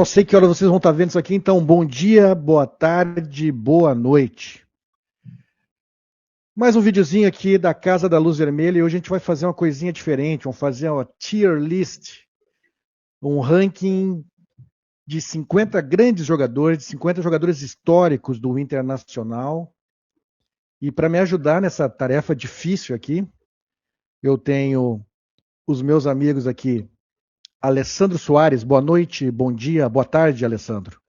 não sei que hora vocês vão estar vendo isso aqui, então bom dia, boa tarde, boa noite. Mais um videozinho aqui da Casa da Luz Vermelha e hoje a gente vai fazer uma coisinha diferente, vamos fazer uma tier list, um ranking de 50 grandes jogadores, 50 jogadores históricos do Internacional. E para me ajudar nessa tarefa difícil aqui, eu tenho os meus amigos aqui, Alessandro Soares, boa noite, bom dia, boa tarde, Alessandro.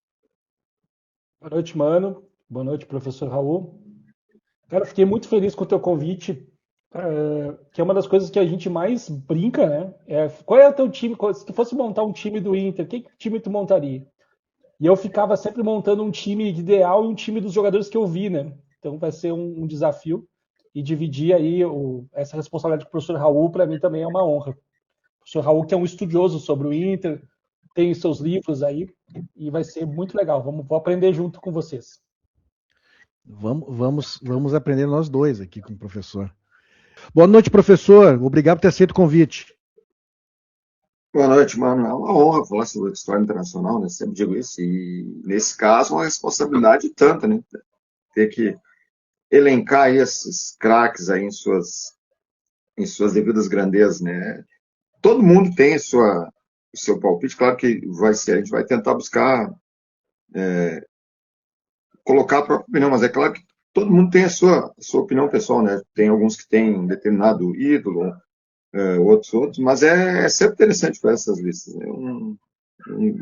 Boa noite, mano. Boa noite, professor Raul. Cara, eu fiquei muito feliz com o teu convite, que é uma das coisas que a gente mais brinca, né? Qual é o teu time? Se tu fosse montar um time do Inter, que time tu montaria? E eu ficava sempre montando um time ideal e um time dos jogadores que eu vi, né? Então vai ser um desafio. E dividir aí essa responsabilidade com o professor Raul, para mim também é uma honra. O professor Raul, que é um estudioso sobre o Inter, tem seus livros aí, e vai ser muito legal. Vou aprender junto com vocês. Vamos aprender nós dois aqui com o professor. Boa noite, professor. Obrigado por ter aceito o convite. Boa noite, mano. É uma honra falar sobre história internacional, né? Sempre digo isso. E, nesse caso, uma responsabilidade tanta, né? Ter que elencar aí esses craques aí em suas devidas grandezas, né? Todo mundo tem o seu palpite. Claro que a gente vai tentar buscar colocar a própria opinião, mas é claro que todo mundo tem a sua opinião pessoal, né? Tem alguns que têm um determinado ídolo, outros, mas é sempre interessante ver essas listas. É um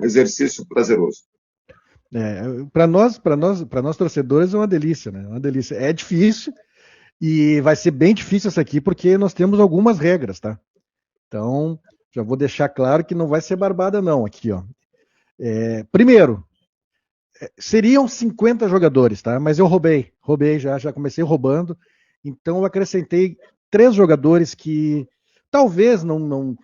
exercício prazeroso. Para nós torcedores é uma delícia, né? Uma delícia. É difícil e vai ser bem difícil essa aqui porque nós temos algumas regras, tá? Então, já vou deixar claro que não vai ser barbada não aqui, ó. Primeiro, seriam 50 jogadores, tá? Mas eu roubei já comecei roubando. Então eu acrescentei 3 jogadores que talvez não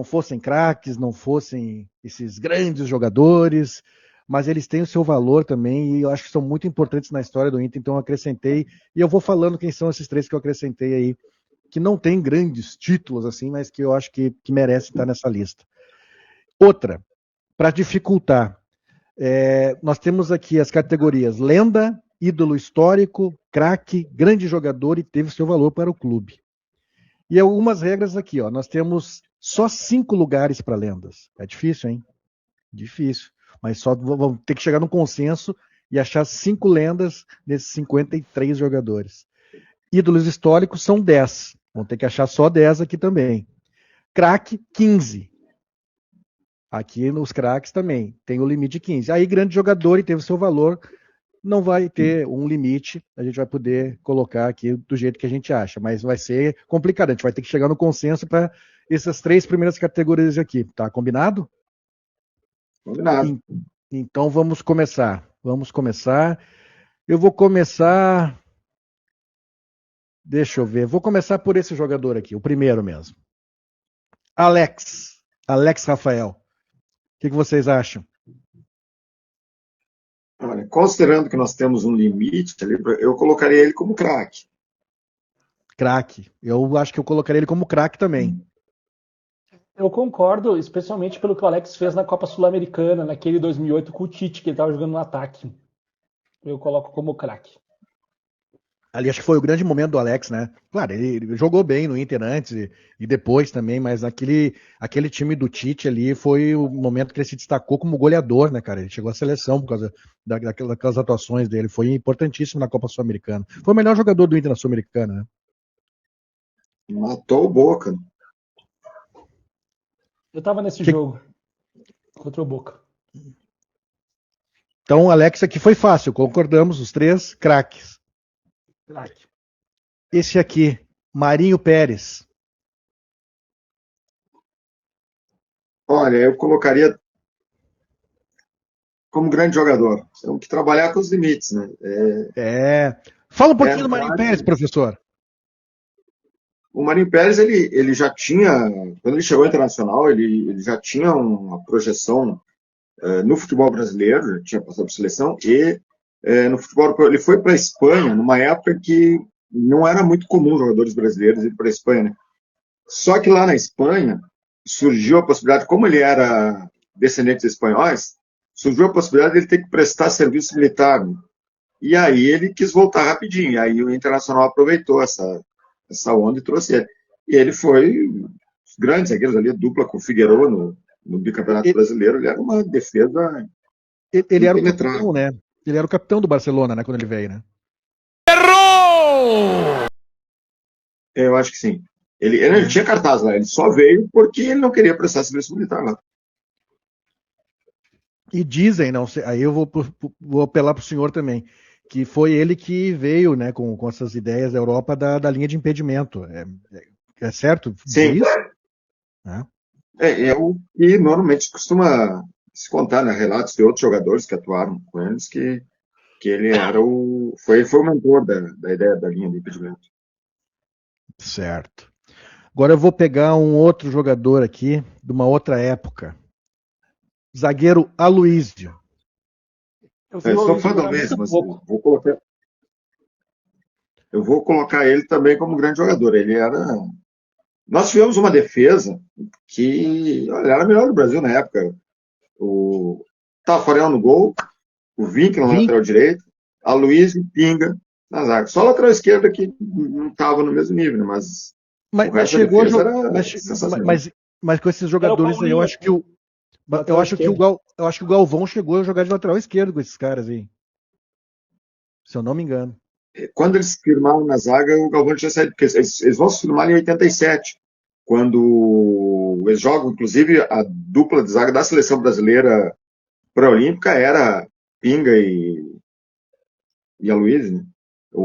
fossem craques, não fossem esses grandes jogadores, mas eles têm o seu valor também e eu acho que são muito importantes na história do Inter, então eu acrescentei e eu vou falando quem são esses 3 que eu acrescentei aí, que não tem grandes títulos assim, mas que eu acho que merecem estar nessa lista. Outra, para dificultar, nós temos aqui as categorias lenda, ídolo histórico, craque, grande jogador e teve seu valor para o clube. E algumas regras aqui, ó. Nós temos só 5 lugares para lendas. É difícil, hein? Difícil. Mas só vamos ter que chegar num consenso e achar 5 lendas desses 53 jogadores. Ídolos históricos são 10. Vamos ter que achar só 10 aqui também. Craque, 15. Aqui nos craques também tem o limite de 15. Aí grande jogador e teve seu valor, não vai ter um limite, a gente vai poder colocar aqui do jeito que a gente acha, mas vai ser complicado, a gente vai ter que chegar no consenso para essas 3 primeiras categorias aqui, tá combinado? Combinado. Então vamos começar. Eu vou começar, deixa eu ver, vou começar por esse jogador aqui, o primeiro mesmo. Alex Rafael. O que vocês acham? Olha, considerando que nós temos um limite ali, eu colocaria ele como craque. Craque. Eu acho que eu colocaria ele como craque também. Eu concordo, especialmente pelo que o Alex fez na Copa Sul-Americana, naquele 2008 com o Tite, que ele estava jogando no ataque. Eu coloco como craque. Ali acho que foi o grande momento do Alex, né? Claro, ele jogou bem no Inter antes e depois também, mas aquele time do Tite ali foi o momento que ele se destacou como goleador, né, cara? Ele chegou à seleção por causa daquelas atuações dele. Foi importantíssimo na Copa Sul-Americana. Foi o melhor jogador do Inter na Sul-Americana, né? Matou o Boca. Eu tava nesse jogo contra o Boca. Então, Alex, aqui foi fácil, concordamos, os 3 craques. Craque. Esse aqui, Marinho Pérez. Olha, eu colocaria como grande jogador. Temos que trabalhar com os limites, né? Fala um pouquinho do Marinho Pérez, professor. O Marinho Pérez, ele já tinha, quando ele chegou ao Internacional, ele já tinha uma projeção no futebol brasileiro, já tinha passado por seleção, e no futebol europeu. Ele foi para a Espanha numa época que não era muito comum jogadores brasileiros ir para a Espanha, né? Só que lá na Espanha surgiu a possibilidade, como ele era descendente de espanhóis, surgiu a possibilidade de ele ter que prestar serviço militar, né? E aí ele quis voltar rapidinho. E aí o Internacional aproveitou essa onda e trouxe ele. E ele foi os grandes zagueiros ali, dupla com o Figueiredo no bicampeonato brasileiro. Ele era uma defesa Ele era o impenetrável. capitão, né? Ele era o capitão do Barcelona, né? Quando ele veio, né? Eu acho que sim. Ele tinha cartaz lá, ele só veio porque ele não queria prestar serviço militar lá. E dizem, não sei, aí eu vou apelar para o senhor também, que foi ele que veio, né, com essas ideias da Europa da linha de impedimento. É certo? Sim. Diz? É o que normalmente costuma se contar, né? Relatos de outros jogadores que atuaram com eles, que ele era foi o mentor da ideia da linha de impedimento. Certo. Agora eu vou pegar um outro jogador aqui, de uma outra época. Zagueiro Aloísio. Estou fã do mesmo, mas eu vou colocar ele também como grande jogador. Nós tivemos uma defesa que, olha, era a melhor do Brasil na época. O Tafarel no gol, o Vink no lateral direito, a Luiz e Pinga na zaga. Só a lateral esquerda que não estava no mesmo nível, né? Mas o resto da defesa era sensacional. Mas com esses jogadores aí, eu acho que o Galvão chegou a jogar de lateral esquerdo com esses caras aí. Se eu não me engano. Quando eles firmaram na zaga, o Galvão tinha saído, porque eles vão se firmar em 87, quando eles jogam, inclusive, a dupla de zaga da seleção brasileira pré-olímpica era Pinga e Aloysio, né?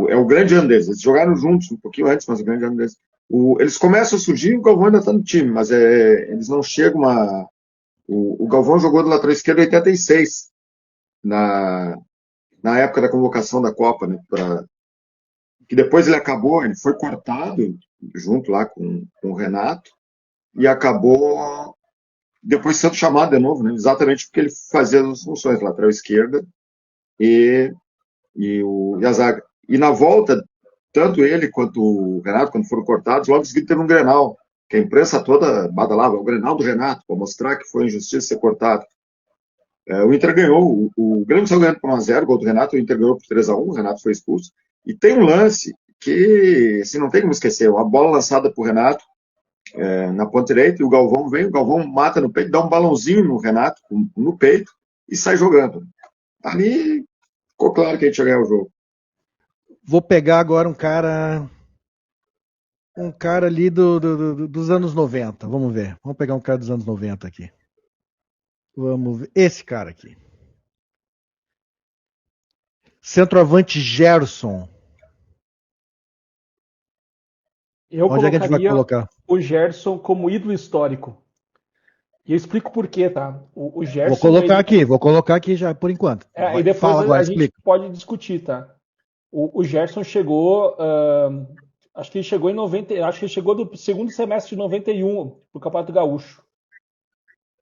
É o grande ano deles. Eles jogaram juntos um pouquinho antes, mas o grande ano deles. Eles começam a surgir e o Galvão ainda está no time, mas eles não chegam a. O Galvão jogou do lateral esquerdo em 86, na época da convocação da Copa, né? Que depois ele foi cortado junto lá com o Renato e acabou depois sendo chamado de novo, né? Exatamente porque ele fazia as funções, lateral esquerda e a zaga. E na volta, tanto ele quanto o Renato, quando foram cortados, logo em seguida teve um Grenal, que a imprensa toda badalava, o Grenal do Renato, para mostrar que foi injustiça ser cortado. O Inter ganhou, o Grêmio saiu ganhando por 1x0, gol do Renato, o Inter ganhou por 3x1, o Renato foi expulso. E tem um lance que, assim, não tem como esquecer, uma bola lançada por Renato na ponta direita, e o Galvão mata no peito, dá um balãozinho no Renato, no peito, e sai jogando. Ali ficou claro que a gente ia ganhar o jogo. Vou pegar agora um cara ali dos anos 90, vamos ver. Vamos pegar um cara dos anos 90 aqui. Vamos ver. Esse cara aqui. Centroavante Gerson. Onde é que a gente vai colocar? O Gerson como ídolo histórico. E eu explico por quê, tá? O Gerson. Vou colocar aqui já por enquanto. E depois a gente pode discutir, tá? O Gerson chegou. Acho que ele chegou em 90. Acho que ele chegou do segundo semestre de 91 pro Campeonato Gaúcho.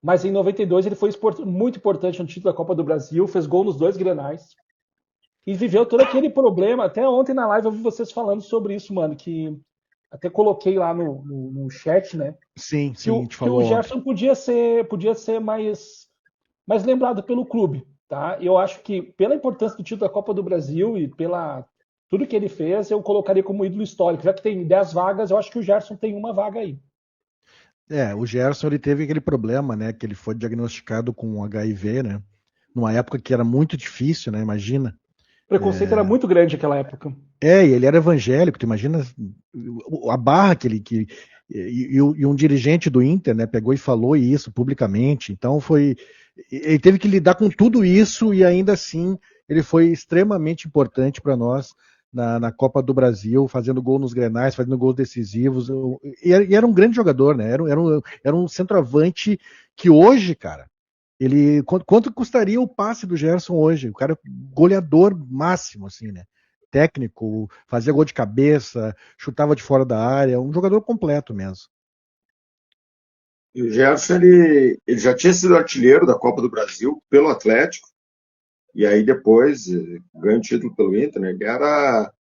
Mas em 92 ele foi muito importante no título da Copa do Brasil, fez gol nos 2 Grenais. E viveu todo aquele problema. Até ontem na live eu vi vocês falando sobre isso, mano. Que até coloquei lá no chat, né? Sim, a gente falou. Que o Gerson podia ser mais lembrado pelo clube, tá? Eu acho que pela importância do título da Copa do Brasil e pela tudo que ele fez, eu colocaria como ídolo histórico. Já que tem 10 vagas, eu acho que o Gerson tem uma vaga aí. O Gerson ele teve aquele problema, né? Que ele foi diagnosticado com HIV, né? Numa época que era muito difícil, né? Imagina. O preconceito era muito grande naquela época. E ele era evangélico, tu imagina a barra e um dirigente do Inter, né, pegou e falou isso publicamente. Então ele teve que lidar com tudo isso e ainda assim ele foi extremamente importante para nós na Copa do Brasil, fazendo gol nos Grenais, fazendo gols decisivos. E era um grande jogador, né? Era um centroavante que hoje, cara, quanto custaria o passe do Gerson hoje? O cara goleador máximo, assim, né? Técnico, fazia gol de cabeça, chutava de fora da área, um jogador completo mesmo. E o Gerson, ele já tinha sido artilheiro da Copa do Brasil pelo Atlético, e aí depois ganhou o título pelo Inter, né? Ele era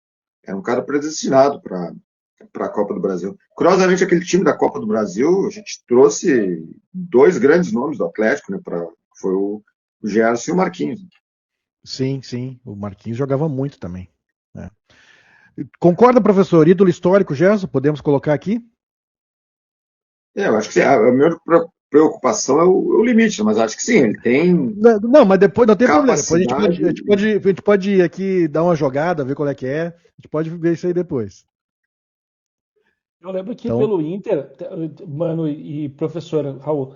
um cara predestinado para a Copa do Brasil. Curiosamente, aquele time da Copa do Brasil, a gente trouxe 2 grandes nomes do Atlético, né? Foi o o Gerson e o Marquinhos. Sim, sim. O Marquinhos jogava muito também. Né? Concorda, professor? Ídolo histórico, Gerson? Podemos colocar aqui? Eu acho que sim. A minha preocupação é o limite, mas acho que sim, ele tem Não, não, mas depois não tem problema. Depois capacidade. a gente pode ir aqui dar uma jogada, ver qual é que é. A gente pode ver isso aí depois. Eu lembro que Então, pelo Inter, mano e professor Raul,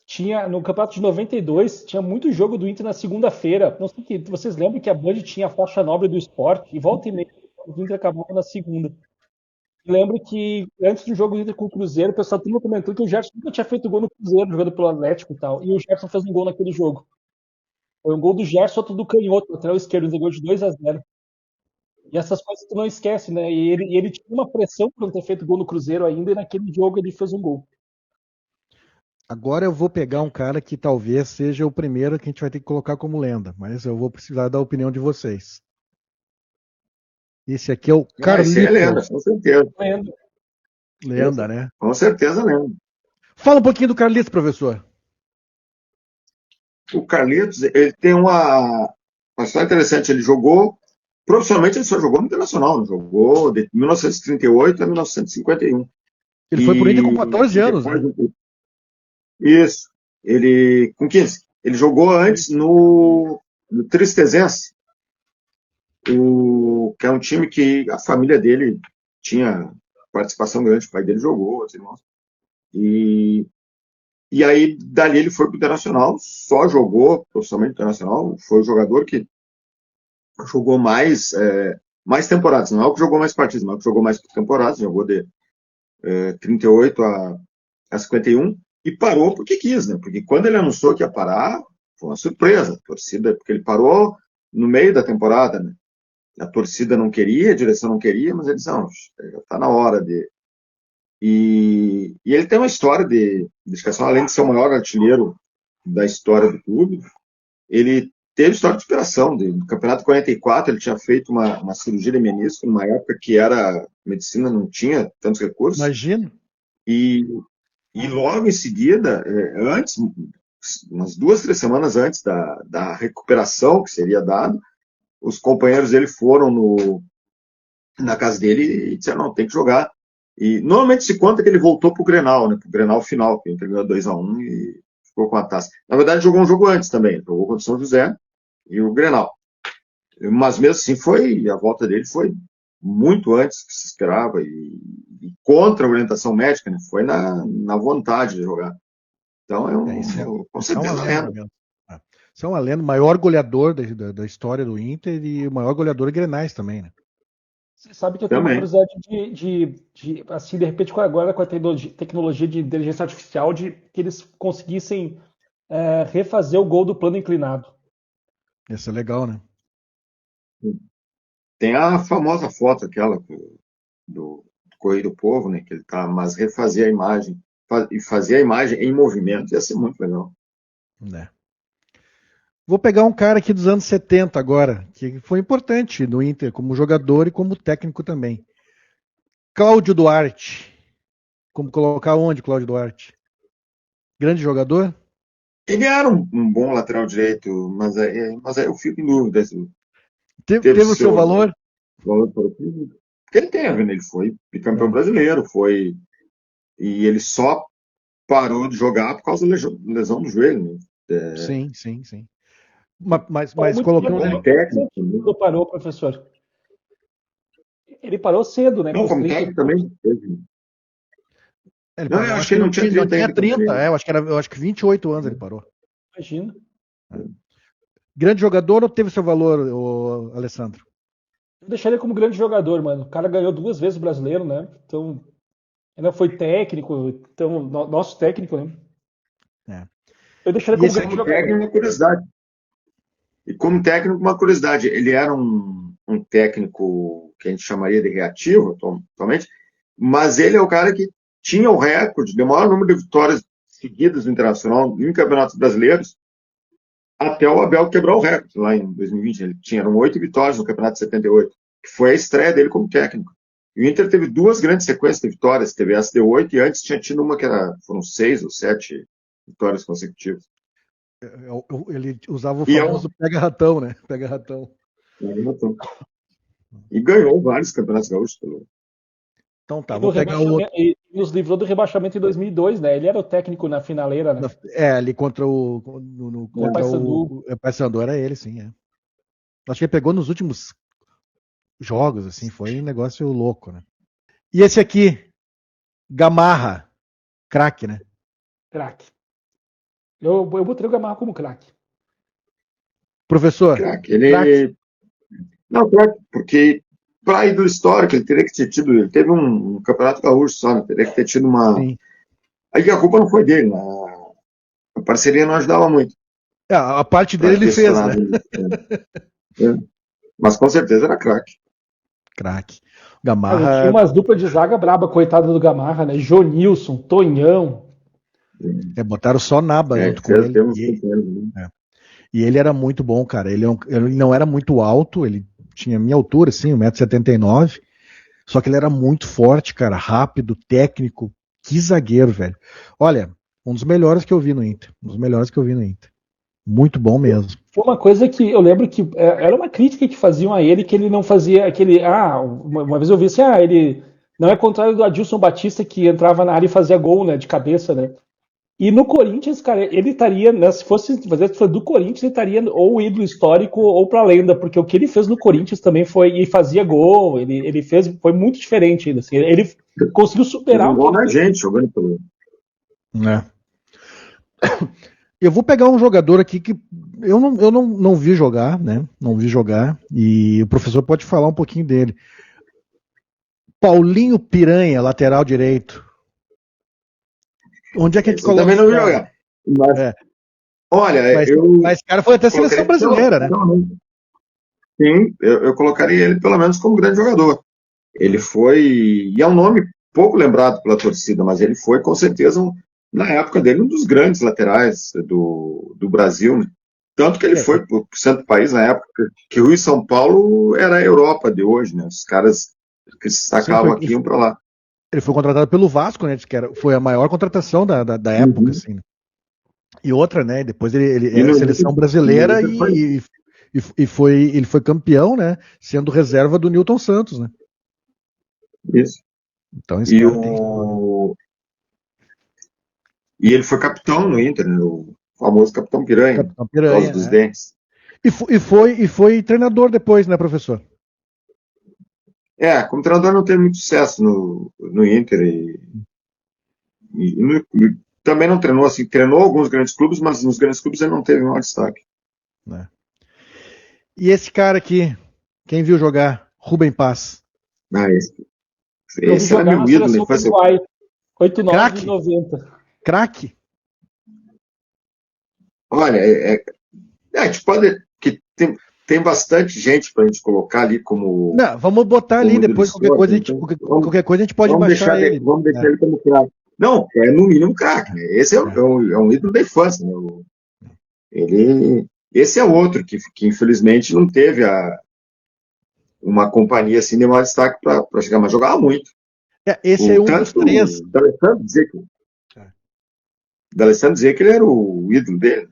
tinha no campeonato de 92, tinha muito jogo do Inter na segunda-feira. Não sei que vocês lembram que a Band tinha a faixa nobre do esporte e volta e meia o Inter acabava na segunda. Eu lembro que antes do jogo do Inter com o Cruzeiro, o pessoal todo comentou que o Gerson nunca tinha feito gol no Cruzeiro, jogando pelo Atlético e tal. E o Gerson fez um gol naquele jogo. Foi um gol do Gerson, outro do canhoto, lateral esquerdo, um gol de 2-0. E essas coisas tu não esquece, né? E ele tinha uma pressão por não ter feito gol no Cruzeiro ainda, e naquele jogo ele fez um gol. agora eu vou pegar um cara que talvez seja o primeiro que a gente vai ter que colocar como lenda, mas eu vou precisar da opinião de vocês. Esse aqui é o Esse aí é lenda, Carlitos. com certeza. Lembra? Lenda, né? Com certeza lenda. Fala um pouquinho do Carlitos, professor. O Carlitos, ele tem uma história interessante. Ele jogou, profissionalmente, ele só jogou no Internacional, não jogou de 1938 a 1951. Ele foi pro Inter com E 14 anos, depois, né? isso, ele, com 15. Ele jogou antes no Tristezense, que é um time que a família dele tinha participação grande, o pai dele jogou, os irmãos. E, e aí, dali ele foi para o Internacional, só jogou profissionalmente Internacional, foi o jogador que jogou mais temporadas, não é o que jogou mais partidas, mas é o que jogou mais temporadas, jogou de 38 a 51, e parou porque quis, né? Porque quando ele anunciou que ia parar, foi uma surpresa, a torcida, porque ele parou no meio da temporada, né? A torcida não queria, a direção não queria, mas ele disse, não, já está na hora de... E ele tem uma história de dedicação, além de ser o maior artilheiro da história do clube, ele teve história de superação. No Campeonato 44, ele tinha feito uma cirurgia de menisco, numa época que a medicina não tinha tantos recursos, Imagino. e, e logo em seguida, antes, umas 2, 3 semanas antes da recuperação que seria dado, os companheiros dele foram na casa dele e disseram, não, tem que jogar. E normalmente se conta que ele voltou pro Grenal, né, pro Grenal final, que ele terminou 2-1 e ficou com a taça. Na verdade, jogou um jogo antes também, jogou contra o São José e o Grenal. Mas mesmo assim, a volta dele foi muito antes que se esperava e contra a orientação médica, né? Foi na vontade de jogar. Então, com Isso é uma certeza lenda lenda. mesmo. Isso é uma lenda. O maior goleador da história do Inter e o maior goleador de Grenais também, né? Você sabe que eu tenho uma Também. curiosidade assim, de repente, agora com a tecnologia de inteligência artificial, de que eles conseguissem refazer o gol do plano inclinado. Isso é legal, né? Tem a famosa foto aquela do Correio do Povo, né? Que ele tá, mas refazer a imagem e fazer a imagem em movimento ia ser muito legal. Né? Vou pegar um cara aqui dos anos 70 agora, que foi importante no Inter como jogador e como técnico também. Cláudio Duarte. Como colocar onde, Cláudio Duarte? Grande jogador? Ele era um bom lateral direito, mas aí eu fico em dúvida se teve Teve o seu seu valor? valor para o clube. Porque ele teve, né? Ele foi bicampeão É. brasileiro, e ele só parou de jogar por causa da lesão do joelho, né? Sim, sim, sim. Parou Mas muito colocando tempo, Como ele. técnico, né? quando parou, professor. Ele parou cedo, né? Com Não, os como 30 e técnico poucos. também teve. Ele Não, eu parou, acho acho que que ele ele não tinha não 30 tinha ainda quando 30, saiu. eu acho que 28 anos ele parou. Imagina. Grande jogador ou teve seu valor, Alessandro? Eu deixaria como grande jogador, mano. O cara ganhou 2 vezes o brasileiro, né? Então, ainda foi técnico, então, nosso técnico, né? É. Eu deixaria E como esse grande Como jogador. técnico, uma curiosidade. E como técnico, uma curiosidade. Ele era um técnico que a gente chamaria de reativo, atualmente, mas ele é o cara que tinha o recorde de maior número de vitórias seguidas no Internacional em campeonatos brasileiros, até o Abel quebrar o recorde lá em 2020. Eram 8 vitórias no Campeonato de 78, que foi a estreia dele como técnico. E o Inter teve 2 grandes sequências de vitórias, teve essa de 8 e antes tinha tido uma foram 6 ou 7 vitórias consecutivas. Ele usava o E famoso pega-ratão, né? Pega-ratão. E ganhou vários campeonatos gaúchos. Então tá, vou pegar o outro. E nos livrou do rebaixamento em 2002, né? Ele era o técnico na finaleira, né? Ali contra contra o Paysandu, era ele, sim. Acho que ele pegou nos últimos jogos, assim, foi um negócio louco, né? E esse aqui, Gamarra, craque, né? Craque. Eu botei o Gamarra como craque. Professor, craque. Não, craque, porque para ídolo histórico, ele teria que ter tido. Ele teve um campeonato gaúcho só, né? Teria que ter tido uma. Sim. Aí a culpa não foi dele, né? A parceria não ajudava muito. A parte dele ele fez, né? Mas com certeza era craque. Craque. Gamarra. Tinha umas duplas de zaga braba, coitada do Gamarra, né? Jonilson, Tonhão. Botaram só Naba junto com ele. E ele era muito bom, cara. Ele não era muito alto, ele tinha a minha altura, assim, 1,79 m. Só que ele era muito forte, cara. Rápido, técnico. Que zagueiro, velho. Olha, um dos melhores que eu vi no Inter. Muito bom mesmo. Foi uma coisa que eu lembro que era uma crítica que faziam a ele, que ele não fazia aquele. Uma vez eu vi assim, ele não é contrário do Adilson Batista, que entrava na área e fazia gol, né, de cabeça, né? E no Corinthians, cara, ele estaria, né, se fosse do Corinthians, ele estaria ou ídolo histórico ou pra lenda, porque o que ele fez no Corinthians também foi, e fazia gol, ele fez, foi muito diferente ainda, assim, ele conseguiu superar o gol na gente, jogando pelo... Eu vou pegar um jogador aqui que eu não vi jogar, né? Não vi jogar, e o professor pode falar um pouquinho dele. Paulinho Piranha, lateral direito. Onde é que a gente coloca? Eu também não vi jogar. Mas, olha, mas esse cara foi até a seleção brasileira, né? Sim, eu colocaria ele pelo menos como grande jogador. Ele foi, e é um nome pouco lembrado pela torcida, mas ele foi com certeza, na época dele, um dos grandes laterais do Brasil, né? Tanto que ele foi para o centro do país na época, que Rio e São Paulo era a Europa de hoje, né? Os caras que se destacavam aqui iam para lá. Ele foi contratado pelo Vasco, né? Foi a maior contratação da época, assim. E outra, né? Depois ele era seleção brasileira e ele foi campeão, né? Sendo reserva do Newton Santos, né? Isso. Então, e ele foi capitão no Inter, né? O famoso Capitão Piranha. Capitão Piranha, dos dentes. E foi treinador depois, né, professor? Como treinador não teve muito sucesso no Inter e também não treinou, assim, treinou alguns grandes clubes, mas nos grandes clubes ele não teve maior destaque. E esse cara aqui, quem viu jogar? Rubem Paz. Esse era meu ídolo. 89 e 90. Craque? Olha, a gente pode... que tem bastante gente pra gente colocar ali como... Não, vamos botar ali, depois qualquer coisa a gente pode baixar ele. Vamos deixar ele como craque. Não, é no mínimo craque, né? Esse é um ídolo da infância, né? Esse é outro que infelizmente não teve uma companhia assim de maior destaque para chegar, mas jogava muito. Esse é um dos três. D'Alessandro dizia que ele era o ídolo dele.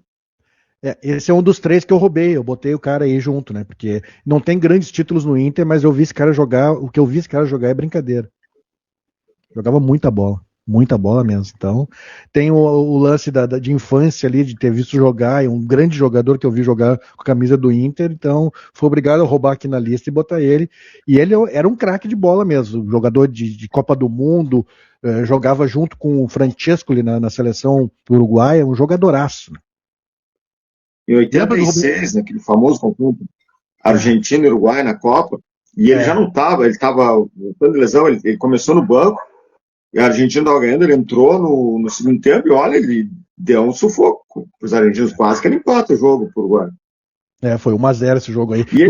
Esse é um dos três que eu roubei. Eu botei o cara aí junto, né? Porque não tem grandes títulos no Inter, mas eu vi esse cara jogar. O que eu vi esse cara jogar é brincadeira. Jogava muita bola mesmo. Então, tem o lance de infância ali, de ter visto jogar, e um grande jogador que eu vi jogar com a camisa do Inter, então fui obrigado a roubar aqui na lista e botar ele. E ele era um craque de bola mesmo, jogador de Copa do Mundo, jogava junto com o Francesco ali na seleção uruguaia, um jogadoraço. Né? Em 86, naquele famoso confronto Argentina e Uruguai na Copa, e ele já não estava, ele estava voltando de lesão, ele começou no banco, e a Argentina estava ganhando, ele entrou no segundo tempo e olha, ele deu um sufoco. Os argentinos quase que ele empata o jogo por Uruguai. Foi 1-0 esse jogo aí. E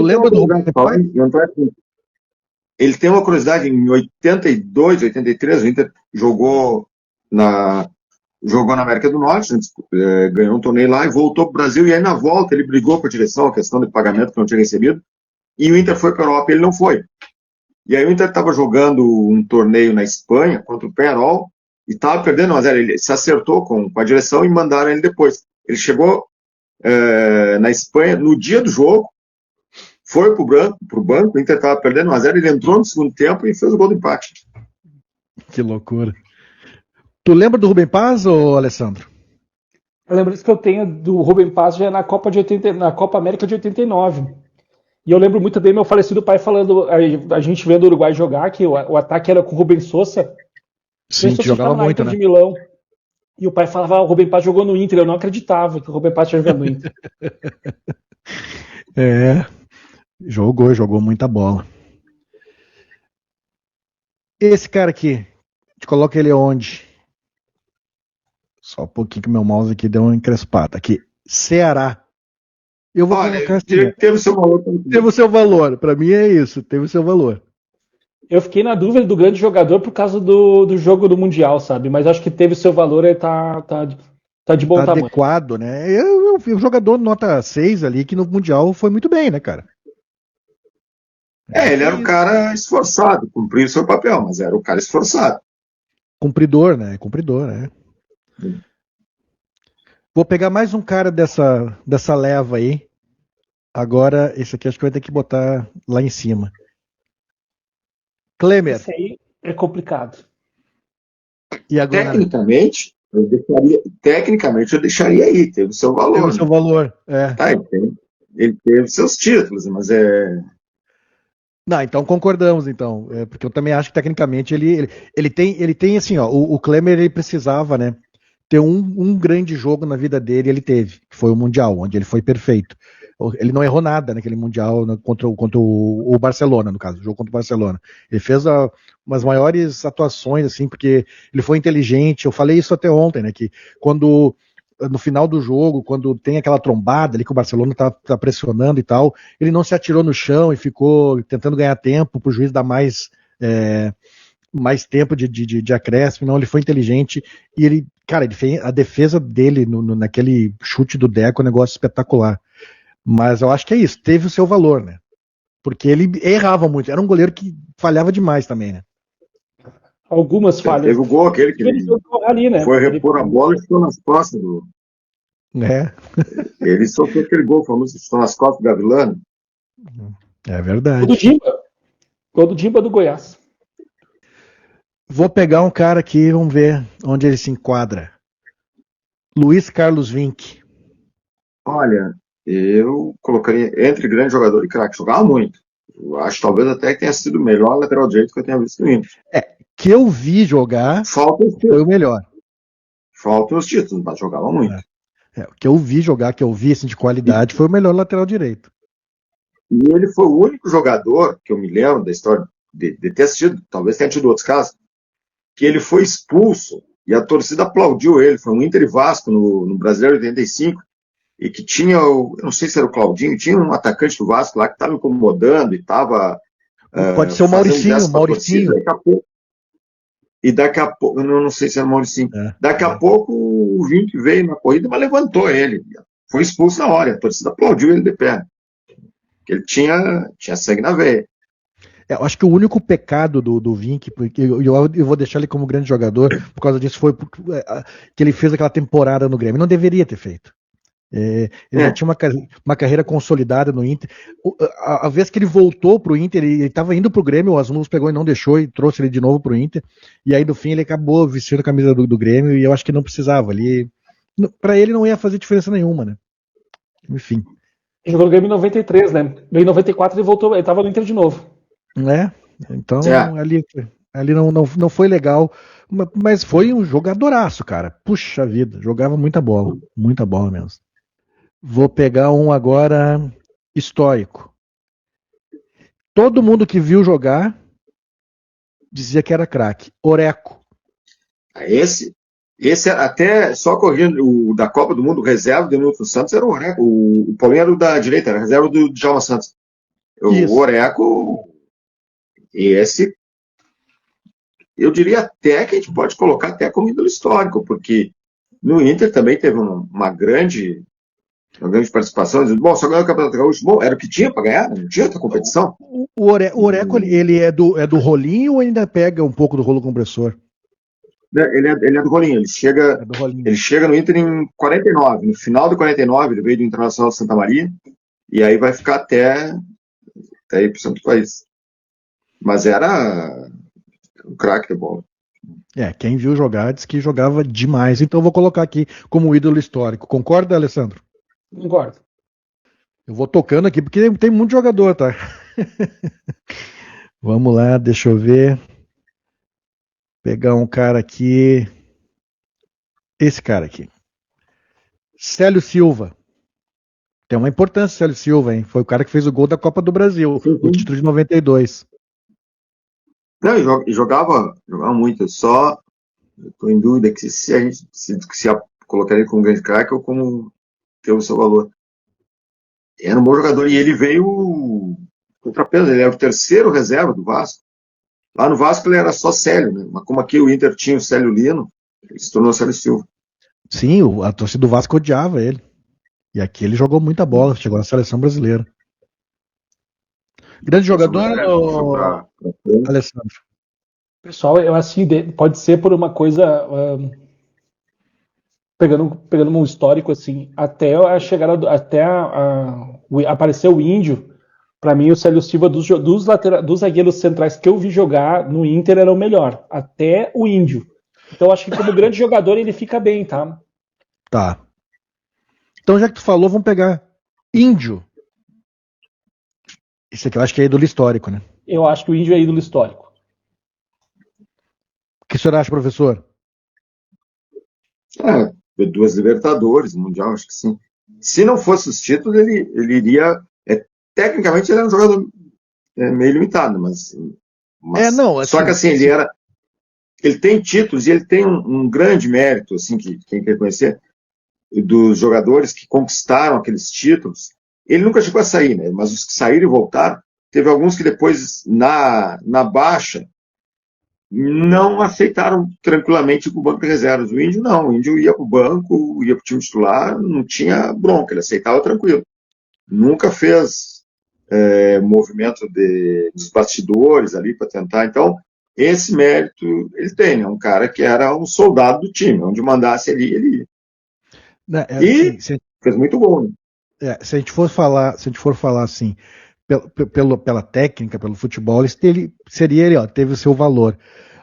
ele tem uma curiosidade, em 82, 83, o Inter jogou na América do Norte, ganhou um torneio lá e voltou para o Brasil, e aí na volta ele brigou com a direção, a questão de pagamento que não tinha recebido, e o Inter foi para a Europa e ele não foi. E aí o Inter estava jogando um torneio na Espanha contra o Peñarol e estava perdendo 1-0. Ele se acertou com a direção e mandaram ele depois. Ele chegou na Espanha, no dia do jogo, foi pro banco, o Inter estava perdendo 1-0, ele entrou no segundo tempo e fez o gol do empate. Que loucura. Tu lembra do Rubem Paz, ou Alessandro? A lembrança que eu tenho do Rubem Paz já é na Copa América de 89. E eu lembro muito dele, meu falecido pai falando, a gente vendo o Uruguai jogar, que o ataque era com o Rubem Sousa. Sim, que jogava muito, Inter né? de Milão. E o pai falava, o Rubem Paz jogou no Inter. Eu não acreditava que o Rubem Paz tinha jogado no Inter. Jogou muita bola. Esse cara aqui, a gente coloca ele onde? Só um pouquinho que meu mouse aqui deu uma encrespada. Aqui, Ceará. Eu vou colocar assim. Teve o seu valor. Teve o seu valor. Pra mim é isso, teve o seu valor. Eu fiquei na dúvida do grande jogador por causa do jogo do Mundial, sabe? Mas acho que teve o seu valor e tá de bom tamanho. Adequado, né? Eu vi um jogador nota 6 ali, que no Mundial foi muito bem, né, cara? Ele era um cara esforçado, cumpriu o seu papel, mas era um cara esforçado. Cumpridor, né? Vou pegar mais um cara dessa leva aí. Agora, esse aqui acho que vai ter que botar lá em cima. Klemer. Esse aí é complicado. E agora? Tecnicamente eu deixaria aí, teve o seu valor. Teve o seu valor, é. Tá, ele teve seus títulos, mas Não, então concordamos, então. Porque eu também acho que tecnicamente ele tem assim, ó, o Klemer ele precisava, né, ter um grande jogo na vida dele, ele teve, que foi o Mundial, onde ele foi perfeito. Ele não errou nada naquele Mundial contra o Barcelona, no caso, o jogo contra o Barcelona. Ele fez umas maiores atuações, assim, porque ele foi inteligente. Eu falei isso até ontem, né, que quando no final do jogo, quando tem aquela trombada ali que o Barcelona tá pressionando e tal, ele não se atirou no chão e ficou tentando ganhar tempo para o juiz dar mais tempo de acréscimo. Não, ele foi inteligente e ele fez a defesa dele naquele chute do Deco, um negócio espetacular. Mas eu acho que é isso, teve o seu valor, né? Porque ele errava muito, era um goleiro que falhava demais também, né? Algumas falhas. Teve o gol aquele que ele ali, né? Foi repor a bola e ficou nas costas do. Ele sofreu aquele gol famoso, ficou nas costas do Gavilano. É verdade. Gol do Dimba do Goiás. Vou pegar um cara aqui, vamos ver onde ele se enquadra. Luiz Carlos Vinck. Olha, eu colocaria entre grande jogador e craque. Jogava muito. Eu acho talvez até que tenha sido o melhor lateral direito que eu tenha visto no Inter. Que eu vi jogar foi o melhor. Faltam os títulos, mas jogava muito. O que eu vi jogar, que eu vi assim, de qualidade, foi o melhor lateral direito. E ele foi o único jogador que eu me lembro da história de ter assistido, talvez tenha tido outros casos, que ele foi expulso e a torcida aplaudiu ele. Foi um Inter e Vasco no Brasileiro 85. E que tinha, eu não sei se era o Claudinho, tinha um atacante do Vasco lá que estava incomodando e estava. Pode ser o Mauricinho. Daqui a pouco, eu não sei se era o Mauricinho. Daqui a pouco o Vinck veio na corrida, mas levantou ele. Foi expulso na hora, a torcida aplaudiu ele de pé. Porque ele tinha sangue na veia. Eu acho que o único pecado do Vinck, porque eu vou deixar ele como grande jogador, por causa disso, foi que ele fez aquela temporada no Grêmio. Não deveria ter feito. Ele já tinha uma carreira consolidada no Inter. A vez que ele voltou pro Inter, ele estava indo pro Grêmio, o Asmus pegou e não deixou e trouxe ele de novo pro Inter. E aí, no fim, ele acabou vestindo a camisa do Grêmio e eu acho que não precisava. Pra ele não ia fazer diferença nenhuma, né? Enfim. Ele jogou no Grêmio em 93, né? Em 94 ele voltou, ele tava no Inter de novo. Então ali não foi legal, mas foi um jogadoraço, cara. Puxa vida, jogava muita bola mesmo. Vou pegar um agora histórico. Todo mundo que viu jogar dizia que era craque. Oreco. Esse até só correndo o da Copa do Mundo, reserva do Nilton Santos era o Oreco. O Paulinho era o da direita, era reserva do Djalma Santos. O Oreco, esse, eu diria até que a gente pode colocar até como ídolo histórico, porque no Inter também teve uma grande participação. Bom, só ganhou o Campeonato Gaúcho. Bom, era o que tinha para ganhar, não tinha outra competição. O Oreco, ele é do rolinho ou ainda pega um pouco do rolo compressor? Ele é do Rolinho, É do Rolinho. ele chega no Inter em 49, no final de 49 ele veio do Internacional de Santa Maria, e aí vai ficar até ir pro Santo País. Mas era um craque de bola. Quem viu jogar diz que jogava demais. Então eu vou colocar aqui como ídolo histórico. Concorda, Alessandro? Concordo. Eu vou tocando aqui porque tem muito jogador, tá? Vamos lá, deixa eu ver. Pegar um cara aqui. Esse cara aqui. Célio Silva. Tem uma importância, Célio Silva, hein? Foi o cara que fez o gol da Copa do Brasil, o título de 92. Não, jogava muito. Só estou em dúvida que se a gente colocar ele como grande craque ou como ter o seu valor. Era um bom jogador e ele veio contrapeso. Ele era o terceiro reserva do Vasco. Lá no Vasco ele era só Célio, né? Mas como aqui o Inter tinha o Célio Lino, ele se tornou Célio Silva. Sim, a torcida do Vasco odiava ele. E aqui ele jogou muita bola, chegou na seleção brasileira. Grande jogador, Alessandro? Pessoal, eu assim, pode ser por uma coisa, pegando um histórico assim, até a chegada, aparecer o Índio, para mim o Célio Silva dos zagueiros centrais que eu vi jogar no Inter era o melhor, até o Índio. Então acho que como grande jogador ele fica bem, tá? Tá. Então já que tu falou, vamos pegar Índio. Isso aqui eu acho que é ídolo histórico, né? Eu acho que o Índio é ídolo histórico. O que o senhor acha, professor? 2 Libertadores, Mundial, acho que sim. Se não fosse os títulos, ele iria... tecnicamente ele era um jogador meio limitado, mas não, assim, só que assim, ele tem títulos e ele tem um grande mérito, assim, que quem quer conhecer, dos jogadores que conquistaram aqueles títulos. Ele nunca chegou a sair, né? Mas os que saíram e voltaram, teve alguns que depois, na baixa, não aceitaram tranquilamente o banco de reservas. O Índio não, o Índio ia para o banco, ia para o time titular, não tinha bronca, ele aceitava tranquilo. Nunca fez movimento dos bastidores ali para tentar. Então, esse mérito ele tem, né? Um cara que era um soldado do time, onde mandasse ele ia. E fez muito bom, né? Se a gente for falar assim, pela técnica, pelo futebol, ele teve o seu valor.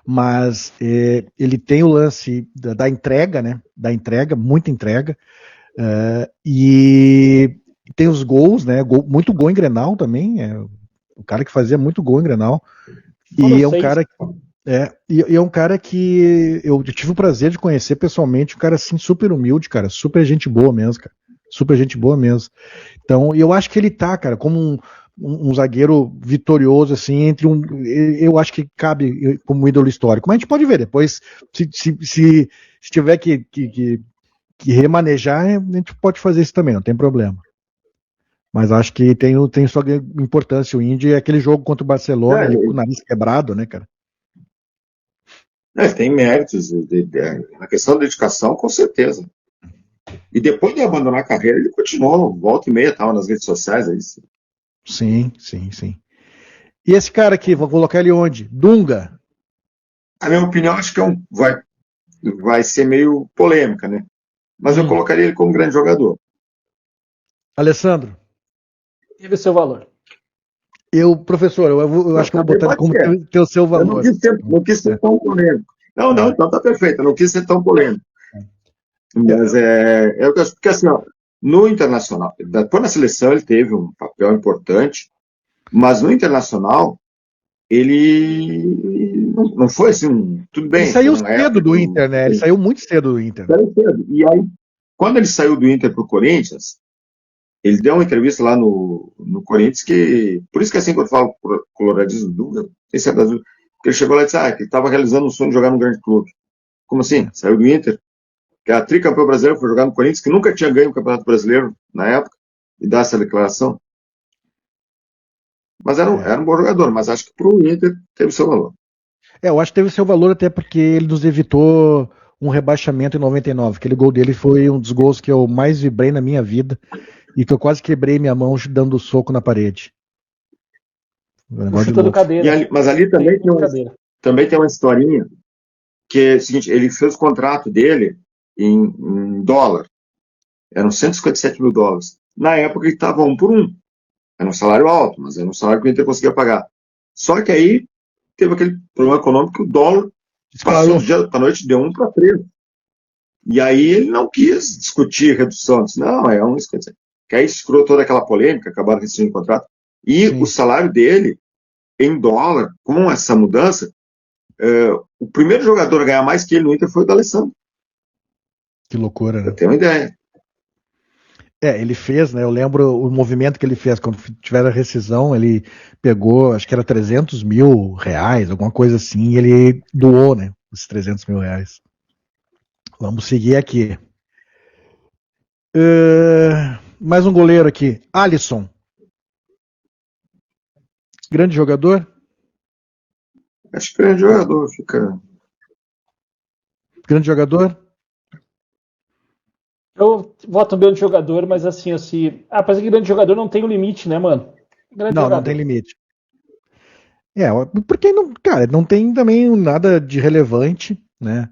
Mas ele tem o lance da entrega, né? Da entrega, muita entrega. E tem os gols, né? Muito gol em Grenal também. O cara que fazia muito gol em Grenal. E é um cara é um cara que eu tive o prazer de conhecer pessoalmente, um cara assim super humilde, cara, super gente boa mesmo, cara. Super gente boa mesmo. Então, eu acho que ele tá, cara, como um zagueiro vitorioso, assim, eu acho que cabe como ídolo histórico. Mas a gente pode ver depois, se tiver que remanejar, a gente pode fazer isso também, não tem problema. Mas acho que tem sua importância o Indy, é aquele jogo contra o Barcelona, ele com o nariz quebrado, né, cara? Tem méritos na questão da dedicação, com certeza. E depois de abandonar a carreira, ele continuou, volta e meia, tal, nas redes sociais. Aí. Sim. E esse cara aqui, vou colocar ele onde? Dunga. A minha opinião, acho que vai ser meio polêmica, né? Mas eu colocaria ele como grande jogador. Alessandro. Teve seu valor. Professor, eu acho que eu vou botar ele como ter o seu valor. Eu não quis ser tão polêmico. Não, então tá perfeito. Eu não quis ser tão polêmico. Mas eu acho que assim, no Internacional, depois na seleção ele teve um papel importante, mas no Internacional ele não foi assim, tudo bem. Ele saiu cedo do Inter, né? Ele saiu muito cedo do Inter. Saiu cedo. E aí, quando ele saiu do Inter pro Corinthians, ele deu uma entrevista lá no Corinthians que, por isso que assim, quando eu falo coloradismo, porque ele chegou lá e disse que ele estava realizando um sonho de jogar num grande clube. Como assim? Saiu do Inter, que a tricampeão brasileiro foi jogar no Corinthians, que nunca tinha ganho o Campeonato Brasileiro na época, e dá essa declaração. Mas era um bom jogador, mas acho que pro Inter teve seu valor. Eu acho que teve seu valor até porque ele nos evitou um rebaixamento em 99. Aquele gol dele foi um dos gols que eu mais vibrei na minha vida e que eu quase quebrei minha mão dando soco na parede. Chutando cadeira. Mas ali também tem uma historinha que é o seguinte, ele fez o contrato dele em dólar. Eram 157 mil dólares. Na época ele estava 1 por 1. Era um salário alto, mas era um salário que o Inter conseguia pagar. Só que aí teve aquele problema econômico que o dólar passou do dia para a noite de 1 para 3. E aí ele não quis discutir redução. Disse, não, é 1,57. Que aí se criou toda aquela polêmica, acabaram rescindindo o contrato. E Sim. o salário dele, em dólar, com essa mudança, o primeiro jogador a ganhar mais que ele no Inter foi o D'Alessandro. Que loucura, Pra né? ter uma ideia. Ele fez, né? Eu lembro o movimento que ele fez quando tiver a rescisão. Ele pegou, acho que era 300 mil reais, alguma coisa assim, e ele doou, né? Os 300 mil reais. Vamos seguir aqui. Mais um goleiro aqui. Alisson. Grande jogador? Acho que o grande jogador fica. Grande jogador? Eu voto bem no jogador, mas assim. Parece que grande jogador não tem um limite, né, mano? Grande Não, jogador. não tem limite. Porque não, cara, não tem também nada de relevante, né?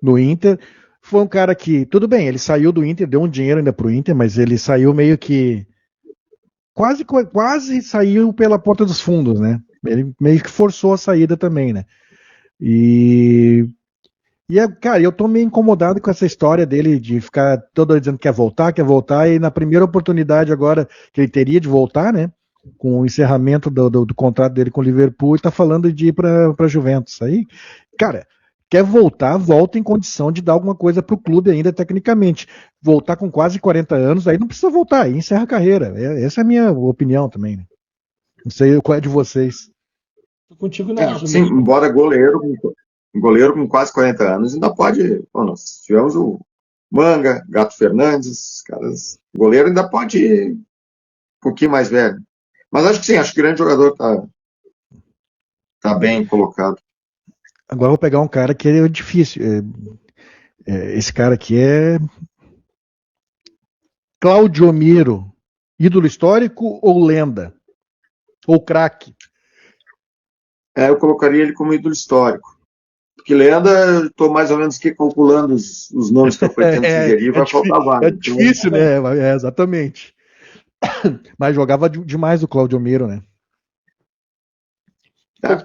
No Inter. Foi um cara que, tudo bem, ele saiu do Inter, deu um dinheiro ainda pro Inter, mas ele saiu meio que. Quase saiu pela porta dos fundos, né? Ele meio que forçou a saída também, né? Cara, eu tô meio incomodado com essa história dele de ficar todo dizendo que quer voltar, e na primeira oportunidade agora que ele teria de voltar, né? Com o encerramento do contrato dele com o Liverpool, ele tá falando de ir pra Juventus. Aí, cara, quer voltar, volta em condição de dar alguma coisa pro clube ainda, tecnicamente. Voltar com quase 40 anos, aí não precisa voltar, aí encerra a carreira. Essa é a minha opinião também, né? Não sei qual é de vocês. Tô contigo não, Sim, embora goleiro com quase 40 anos ainda pode. Bom, nós tivemos o Manga, Gato Fernandes, caras. O goleiro ainda pode ir um pouquinho mais velho. Mas acho que sim, acho que o grande jogador tá bem colocado. Agora eu vou pegar um cara que é difícil. Esse cara aqui é Claudio Miro, ídolo histórico ou lenda? Ou craque? Eu colocaria ele como ídolo histórico. Porque lenda, estou mais ou menos aqui calculando os nomes que eu pretendo sugerir, vai faltar vaga. É difícil, né? Exatamente. Mas jogava demais o Claudio Miro, né?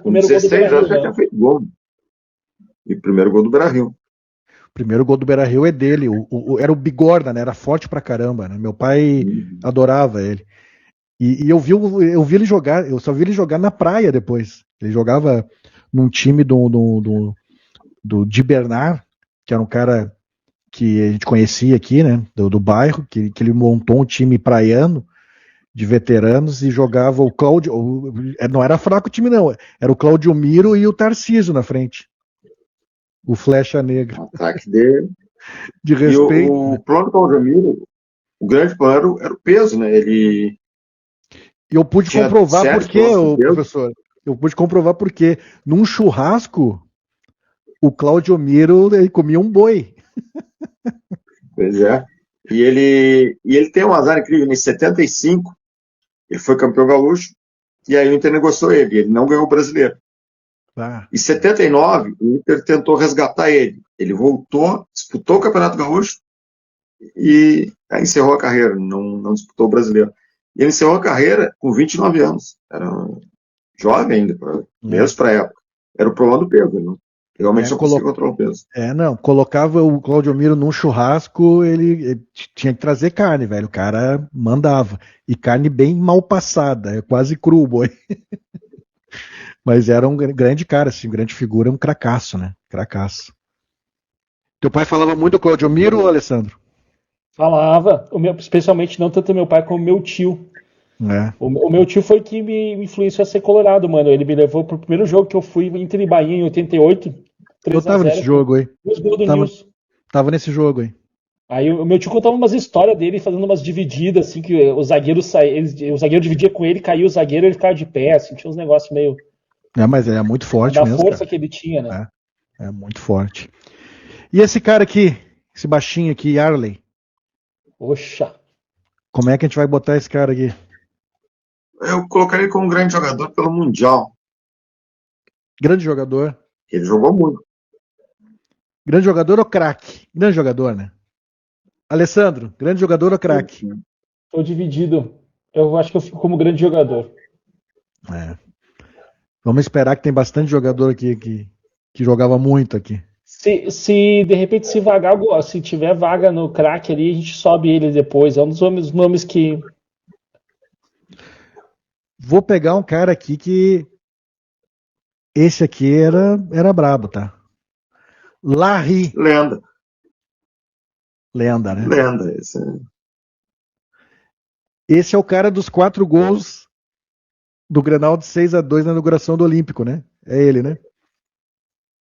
Com 16 anos já tinha feito gol. E o primeiro gol do Beira-Rio. O primeiro gol do Beira-Rio é dele. Era o Bigorna, né? Era forte pra caramba, né? Meu pai adorava ele. E eu vi ele jogar, eu só vi ele jogar na praia depois. Ele jogava num time do Di Bernard, que era um cara que a gente conhecia aqui, né? Do bairro, que ele montou um time praiano de veteranos e jogava o Cláudio. Não era fraco o time, não. Era o Claudio Miro e o Tarcísio na frente. O Flecha Negra. O ataque dele. De respeito. E o plano do Claudio Miro, o grande plano era o peso, né? Ele. E eu pude comprovar por quê, professor. Eu pude comprovar porque num churrasco o Claudio Miro ele comia um boi. Pois é. E ele tem um azar incrível. Em 75, ele foi campeão gaúcho, e aí o Inter negociou ele. Ele não ganhou o brasileiro. Em 79, o Inter tentou resgatar ele. Ele voltou, disputou o Campeonato Gaúcho e aí encerrou a carreira. Não disputou o brasileiro. E ele encerrou a carreira com 29 anos. Era jovem ainda, mesmo para a época. Era o problema do peso, né? Realmente não conseguia controlar o peso. Colocava o Claudio Miro num churrasco, ele tinha que trazer carne, velho. O cara mandava. E carne bem mal passada, quase cru o boi. Mas era um grande cara, assim, grande figura, um cracaço, né? Cracaço. Teu pai falava muito do Claudio Miro, Alessandro? Falava, especialmente não tanto meu pai como meu tio. O meu tio foi que me influenciou a ser colorado, mano. Ele me levou pro primeiro jogo que eu fui, Inter e Bahia, em 88. Eu tava nesse jogo aí. Tava nesse jogo aí. Aí o meu tio contava umas histórias dele fazendo umas divididas, assim, que o zagueiro o zagueiro dividia com ele, caiu o zagueiro, ele ficava de pé, assim, tinha uns negócios meio. Mas é muito forte mesmo. Da força cara. que ele tinha, né? É muito forte. E esse cara aqui, esse baixinho aqui, Yarley? Poxa. Como é que a gente vai botar esse cara aqui? Eu colocaria ele como um grande jogador pelo Mundial. Grande jogador. Ele jogou muito. Grande jogador ou craque? Grande jogador, né? Alessandro, grande jogador ou craque? Tô dividido. Eu acho que eu fico como grande jogador. É. Vamos esperar que tem bastante jogador aqui que jogava muito aqui. Se de repente se tiver vaga no craque ali, a gente sobe ele depois. É um dos nomes que. Vou pegar um cara aqui que esse aqui era brabo, tá? Larry. Lenda. Lenda, né? Lenda. Esse é o cara dos 4 gols do Grenal de 6-2 na inauguração do Olímpico, né? É ele, né?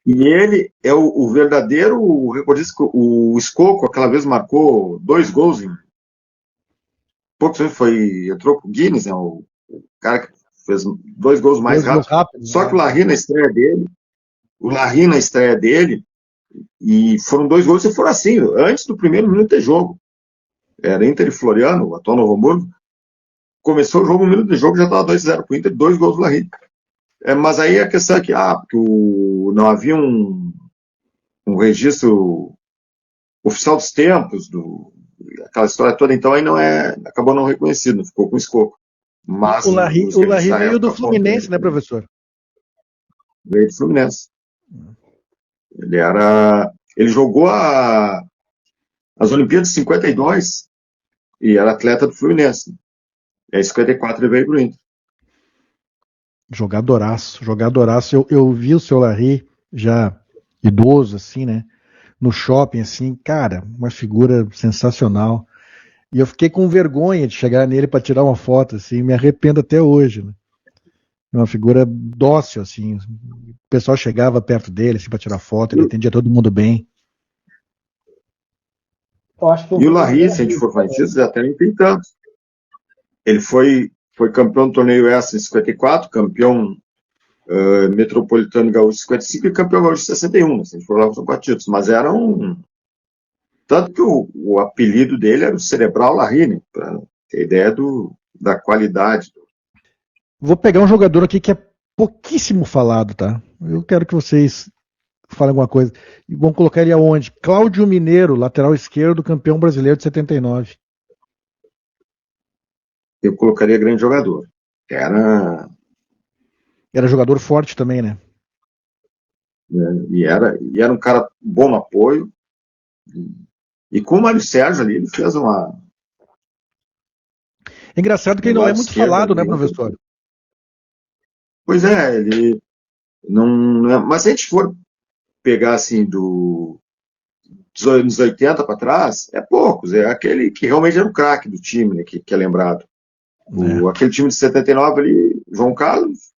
E ele é o verdadeiro recordista. O Escoco, aquela vez, marcou 2 gols em pouco tempo, entrou pro Guinness, né? O cara que fez 2 gols mais 2 gols rápidos. rápidos. Só que o Larry na estreia dele, e foram 2 gols e foram assim, antes do primeiro minuto de jogo. Era Inter e Floriano, o atual Novo Hamburgo. Começou o jogo, 1 minuto de jogo, já estava 2-0 pro Inter, 2 gols do Larry. Mas aí a questão é que, porque não havia um registro oficial dos tempos, aquela história toda, então aí acabou não reconhecido, não ficou com escopo. Mas o Larry veio do Fluminense, né, professor? Veio do Fluminense. Ele jogou as Olimpíadas de 52 e era atleta do Fluminense. E em 54 ele veio pro Inter. Jogadoraço. Eu vi o seu Larry já idoso, assim, né? No shopping, assim, cara, uma figura sensacional. E eu fiquei com vergonha de chegar nele para tirar uma foto, assim, me arrependo até hoje, né? Uma figura dócil, assim. O pessoal chegava perto dele, assim, para tirar foto, ele atendia todo mundo bem. Eu acho que E o Larry, se a gente for falar disso, até nem tem tanto. Ele foi campeão do torneio Extra em 54, campeão metropolitano gaúcho em 55 e campeão gaúcho em 61, né? Se a gente for lá, são 4 títulos. Mas era tanto que o apelido dele era o Cerebral Larry, né? Pra ter ideia da qualidade. Vou pegar um jogador aqui que é pouquíssimo falado, tá? Eu quero que vocês falem alguma coisa. E vão colocar ele aonde? Cláudio Mineiro, lateral esquerdo, campeão brasileiro de 79. Eu colocaria grande jogador. Era jogador forte também, né? E era um cara bom no apoio. E com o Mário Sérgio ali, ele fez uma. É engraçado que ele não é muito falado, né, professor? Pois é, ele não é. Mas se a gente for pegar assim dos anos 80 para trás, é poucos. É aquele que realmente era o craque do time, né, que é lembrado. Aquele time de 79 ali, João Carlos,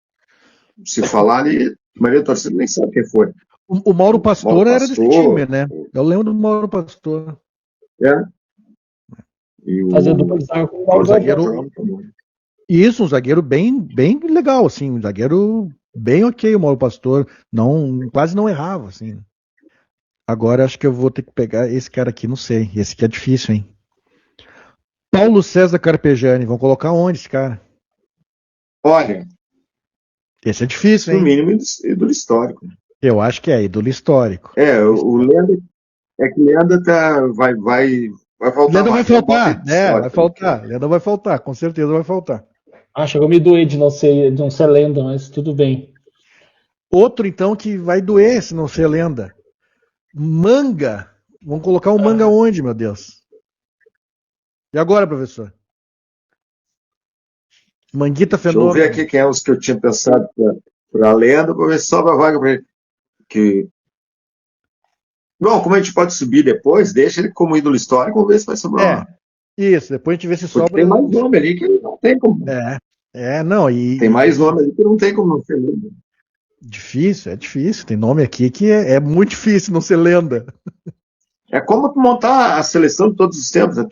se falar ali, a maioria da torcida nem sabe quem foi. O Mauro Pastor era desse time, né? Eu lembro do Mauro Pastor. Fazendo dupla de zaga com o Mauro zagueiro. Isso, um zagueiro bem legal, assim, um zagueiro bem ok, o Mauro Pastor. Quase não errava, assim. Agora acho que eu vou ter que pegar esse cara aqui, não sei. Esse aqui é difícil, hein? Paulo César Carpegiani, vão colocar onde esse cara? Olha. Esse é difícil, hein? No mínimo, ídolo histórico. Eu acho que é ídolo histórico. O Lenda. É que Lenda vai faltar. Lenda vai faltar, vai faltar. Lenda vai faltar, com certeza vai faltar. Chegou a me doer de não ser lenda, mas tudo bem. Outro, então, que vai doer se não ser lenda. Manga. Vamos colocar o Manga onde, meu Deus? E agora, professor? Manguita Fenômeno. Deixa eu ver aqui quem é os que eu tinha pensado para a lenda, para ver se sobra vaga para ele. Bom, como a gente pode subir depois, deixa ele como ídolo histórico, vamos ver se vai sobrar. Isso, depois a gente vê se sobra. Tem mais nome ali que não tem como. Não. Tem mais nome ali que não tem como não ser lenda. Difícil. Tem nome aqui que é muito difícil não ser lenda. É como tu montar a seleção de todos os tempos, né?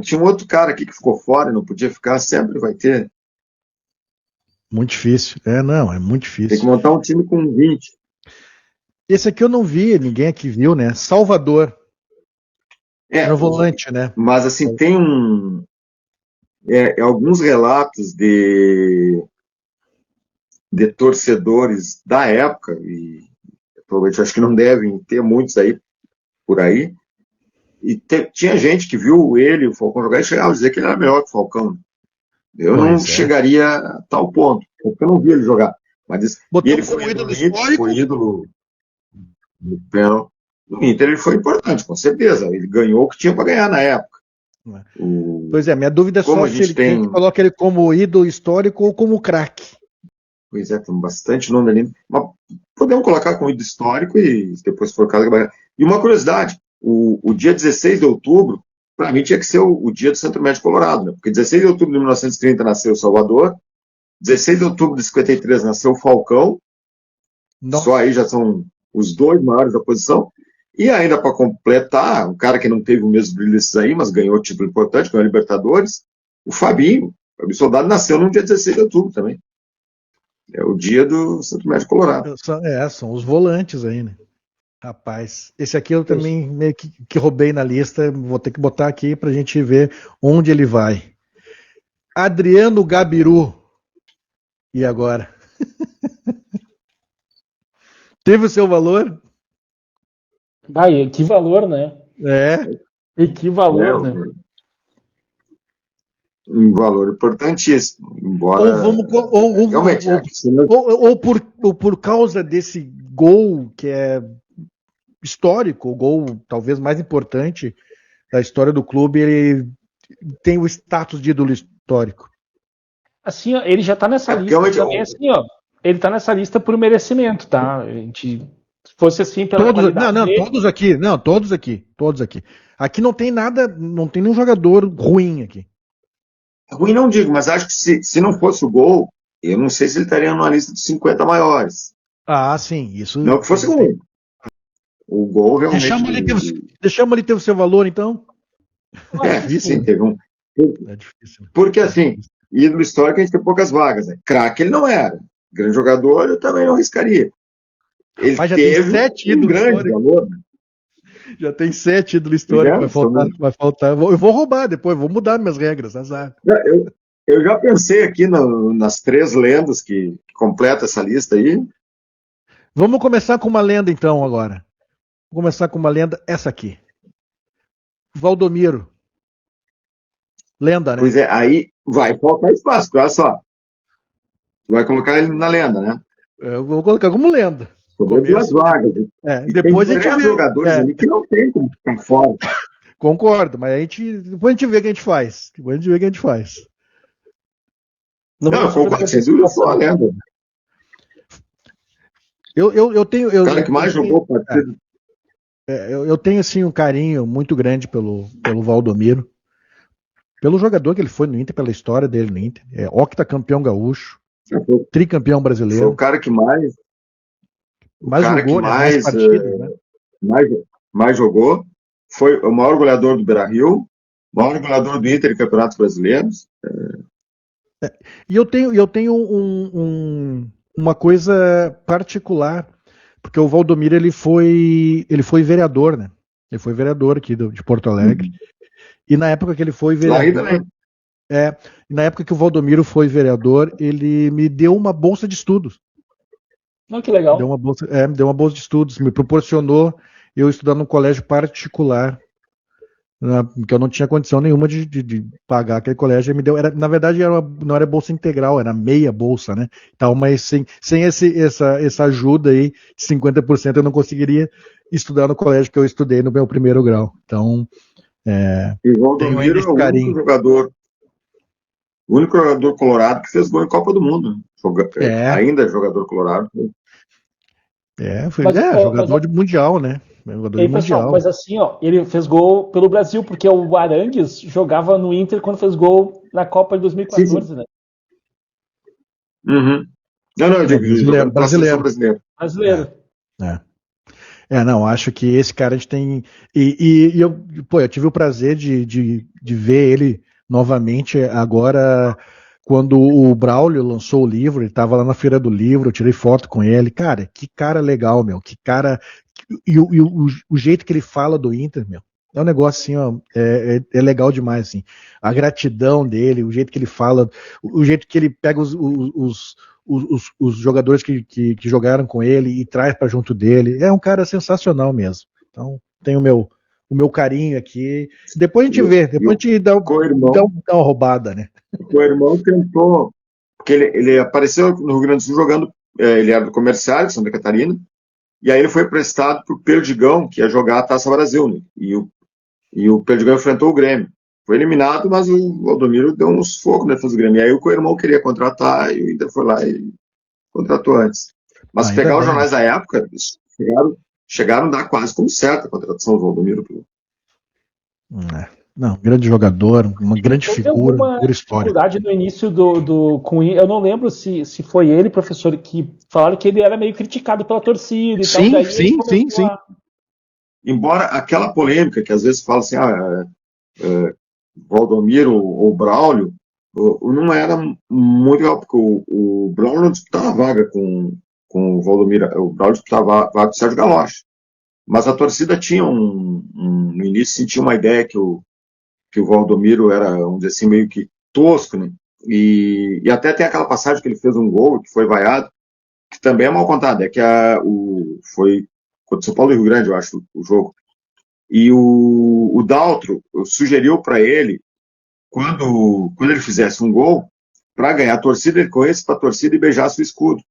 Tinha um outro cara aqui que ficou fora e não podia ficar, sempre vai ter. Muito difícil. É muito difícil. Tem que montar um time com 20. Esse aqui eu não vi, ninguém aqui viu, né? Salvador. Era o volante, né? Mas assim, tem alguns relatos de torcedores da época, e provavelmente acho que não devem ter muitos aí por aí. E tinha gente que viu ele, o Falcão jogar, e chegava a dizer que ele era melhor que o Falcão. Eu não chegaria a tal ponto, porque eu não vi ele jogar. Mas e ele foi ídolo histórico, foi ídolo no Inter, ele foi importante, com certeza. Ele ganhou o que tinha para ganhar na época. Pois é, minha dúvida é só se ele coloca ele como ídolo histórico ou como craque. Pois é, tem bastante nome ali. Mas podemos colocar como ídolo histórico e depois for o caso. E uma curiosidade, o dia 16 de outubro, para mim tinha que ser o dia do Centro Médico Colorado, né? Porque 16 de outubro de 1930 nasceu o Salvador, 16 de outubro de 53 nasceu o Falcão, só aí já são os dois maiores da posição, e ainda para completar, um cara que não teve o mesmo brilho desses aí, mas ganhou título importante, ganhou a Libertadores, o Fabinho Soldado nasceu no dia 16 de outubro também. É o dia do Centro Médico Colorado. São os volantes aí, né? Rapaz, esse aqui eu também meio que roubei na lista, vou ter que botar aqui pra gente ver onde ele vai. Adriano Gabiru. E agora? Teve o seu valor? E que valor, né? E que valor, né? Um valor importantíssimo. Embora. Ou por causa desse gol que é histórico, o gol talvez mais importante da história do clube, ele tem o status de ídolo histórico. Assim, ó, ele já tá nessa lista também, assim, ó. Ele tá nessa lista por merecimento, tá? A gente, se fosse assim pela qualidade dele... todos aqui. Aqui não tem nada, não tem nenhum jogador ruim aqui. Ruim não digo, mas acho que se não fosse o gol, eu não sei se ele estaria numa lista dos 50 maiores. Ah, sim, isso. Não que fosse ruim. O gol realmente... Deixamos ele ter o seu valor, então? É difícil, sim, teve um... É difícil. Porque, assim, ídolo histórico a gente tem poucas vagas, né? Craque ele não era. Grande jogador eu também não arriscaria. Ele mas já teve tem 7 ídolos grande valor. Já tem 7 ídolos históricos, vai faltar. Eu vou roubar depois, vou mudar minhas regras, azar. Eu já pensei aqui nas 3 lendas que completam essa lista aí. Vamos começar com uma lenda, então, agora. Vou começar com uma lenda, essa aqui. Valdomiro. Lenda, né? Pois é, aí vai faltar espaço, olha só. Tu vai colocar ele na lenda, né? Eu vou colocar como lenda. Sobrou 2 vagas. Depois tem 3 jogadores ali que não tem como ficar fora. Concordo, mas depois a gente vê o que a gente faz. Não, concordo, sem dúvida, foi uma lenda. Eu tenho. O cara que mais jogou partido. Eu tenho, assim, um carinho muito grande pelo Valdomiro. Pelo jogador que ele foi no Inter, pela história dele no Inter. Octacampeão gaúcho, tricampeão brasileiro. Foi o cara que mais jogou, mais partidas, né? Mais jogou. Foi o maior goleador do Beira-Rio, maior goleador do Inter em campeonatos brasileiros. E eu tenho uma coisa particular, porque o Valdomiro ele foi vereador, né? Ele foi vereador aqui de Porto Alegre. E na época que ele foi vereador, na época que o Valdomiro foi vereador, ele me deu uma bolsa de estudos. Que legal. Me deu uma bolsa de estudos, me proporcionou eu estudar num colégio particular, que eu não tinha condição nenhuma de pagar aquele colégio. Ele me deu, na verdade, não era bolsa integral, era meia bolsa, né? Então, mas sem essa ajuda aí de 50%, eu não conseguiria estudar no colégio que eu estudei no meu primeiro grau. Então, e o Valdomiro é o único jogador colorado que fez gol em Copa do Mundo. Ainda é jogador colorado. Jogador de mundial, né? Jogador de mundial. Mas assim, ó, ele fez gol pelo Brasil, porque o Arangues jogava no Inter quando fez gol na Copa de 2014, sim. Né? Uhum. Não, eu digo brasileiro. Não, acho que esse cara a gente tem. Eu tive o prazer de ver ele novamente agora, quando o Braulio lançou o livro, ele estava lá na Feira do Livro, eu tirei foto com ele. Cara, que cara legal, meu. Que cara. E o jeito que ele fala do Inter, meu. É um negócio assim, ó, é legal demais, assim. A gratidão dele, o jeito que ele fala, o jeito que ele pega os jogadores que jogaram com ele e traz para junto dele. É um cara sensacional mesmo. Então, tem o meu carinho aqui. Depois a gente vê, depois a gente dá uma roubada, né? O irmão tentou, porque ele apareceu no Rio Grande do Sul jogando, ele era do Comerciário, Santa Catarina, e aí ele foi emprestado para o Perdigão, que ia jogar a Taça Brasil, né? E o Perdigão enfrentou o Grêmio. Foi eliminado, mas o Valdomiro deu uns focos na defesa do Grêmio. E aí o co-irmão queria contratar e o Inter foi lá e contratou antes. Mas se pegar os jornais da época, chegaram a dar quase como certa a contratação do Valdomiro. Não, grande jogador, uma grande figura, figura histórica. No início com eu não lembro se foi ele, professor, que falaram que ele era meio criticado pela torcida e sim, tal. Sim. Embora aquela polêmica que às vezes fala assim, Valdomiro ou Braulio, não era muito legal, porque o Braulio não disputava vaga com o Valdomiro, o Braulio disputava vaga com o Sérgio Galoche. Mas a torcida tinha no início sentia uma ideia que o Valdomiro era, vamos dizer assim, meio que tosco, né? E até tem aquela passagem que ele fez um gol, que foi vaiado, que também é mal contado, é que foi contra São Paulo e Rio Grande, eu acho, o jogo. E o Daltro sugeriu para ele, quando ele fizesse um gol, para ganhar a torcida, ele corresse para a torcida e beijasse o escudo.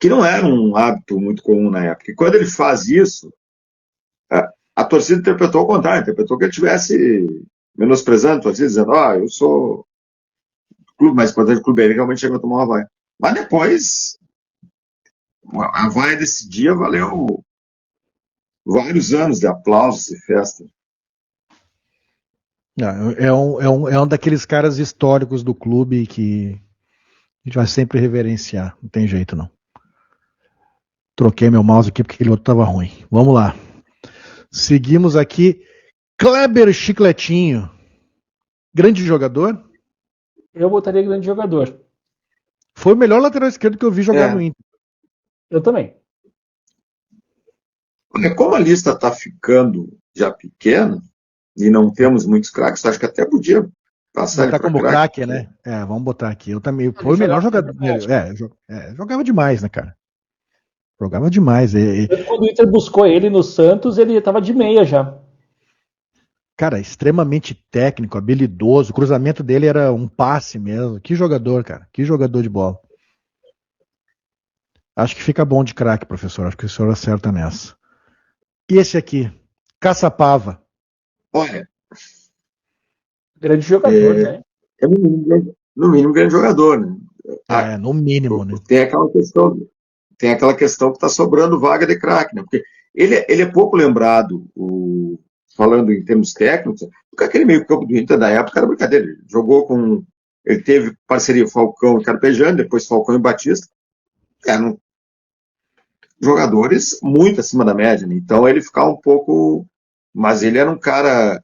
Que não era um hábito muito comum na época. E quando ele faz isso, a torcida interpretou ao contrário, interpretou que ele estivesse menosprezando a torcida, dizendo, eu sou o clube mais importante do clube, ele realmente chegou a tomar uma vaia. Mas depois, a vaia desse dia valeu vários anos de aplausos e festa. É um daqueles caras históricos do clube que a gente vai sempre reverenciar, não tem jeito não. Troquei meu mouse aqui porque aquele outro estava ruim. Vamos lá. Seguimos aqui. Kleber Chicletinho. Grande jogador? Eu botaria grande jogador. Foi o melhor lateral esquerdo que eu vi jogar no Inter. Eu também. Como a lista está ficando já pequena e não temos muitos craques, acho que até podia passar ele como craque, né? Vamos botar aqui. Eu também. Foi o melhor jogador. Jogava demais, né, cara? Jogava demais. Quando o Inter buscou ele no Santos, ele estava de meia já. Cara, extremamente técnico, habilidoso. O cruzamento dele era um passe mesmo. Que jogador, cara. Que jogador de bola. Acho que fica bom de craque, professor. Acho que o senhor acerta nessa. E esse aqui? Caçapava. Olha. Grande jogador, né? No mínimo, grande jogador, né? No mínimo, né? Tem aquela questão que está sobrando vaga de craque, né? Porque ele é pouco lembrado, falando em termos técnicos, porque aquele meio-campo do Inter da época era brincadeira. Ele teve parceria Falcão e Carpegiani, depois Falcão e Batista. Eram jogadores muito acima da média, né? Então ele ficava um pouco. Mas ele era um cara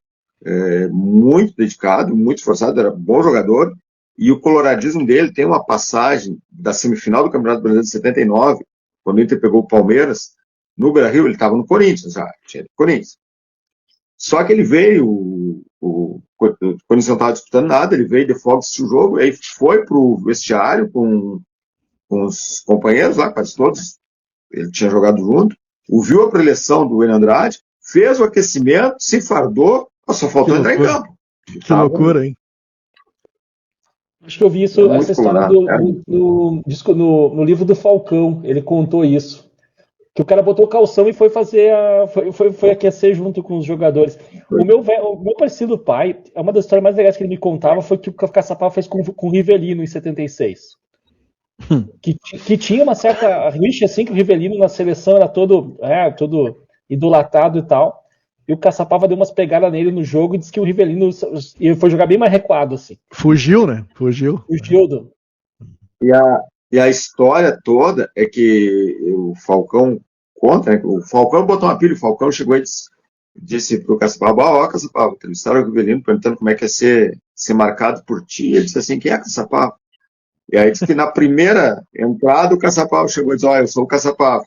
muito dedicado, muito esforçado, era bom jogador. E o coloradismo dele tem uma passagem da semifinal do Campeonato Brasileiro de 79, quando o Inter pegou o Palmeiras, no Beira-Rio, ele estava no Corinthians já, tinha Corinthians. Só que ele veio, o Corinthians não estava disputando nada, ele veio de folga assistir o jogo, aí foi pro vestiário com os companheiros lá, quase todos, ele tinha jogado junto, ouviu a preleção do William Andrade, fez o aquecimento, se fardou, só faltou entrar em campo. Que loucura, hein? Acho que eu vi essa história no livro do Falcão. Ele contou isso. Que o cara botou o calção e foi fazer foi aquecer junto com os jogadores. O meu parecido pai, uma das histórias mais legais que ele me contava foi que o Caçapava fez com o Rivelino em 76. Que tinha uma certa rixa, assim, que o Rivelino na seleção era todo idolatado e tal. E o Caçapava deu umas pegadas nele no jogo e disse que o Rivelino foi jogar bem mais recuado, assim. Fugiu, né? Fugiu. E a história toda é que o Falcão conta, né? O Falcão botou uma pilha, o Falcão chegou e disse pro Caçapava, Caçapava, entrevistaram o Rivelino perguntando como é que é ser marcado por ti. E ele disse assim, quem é Caçapava? E aí disse que na primeira entrada o Caçapava chegou e disse, eu sou o Caçapava.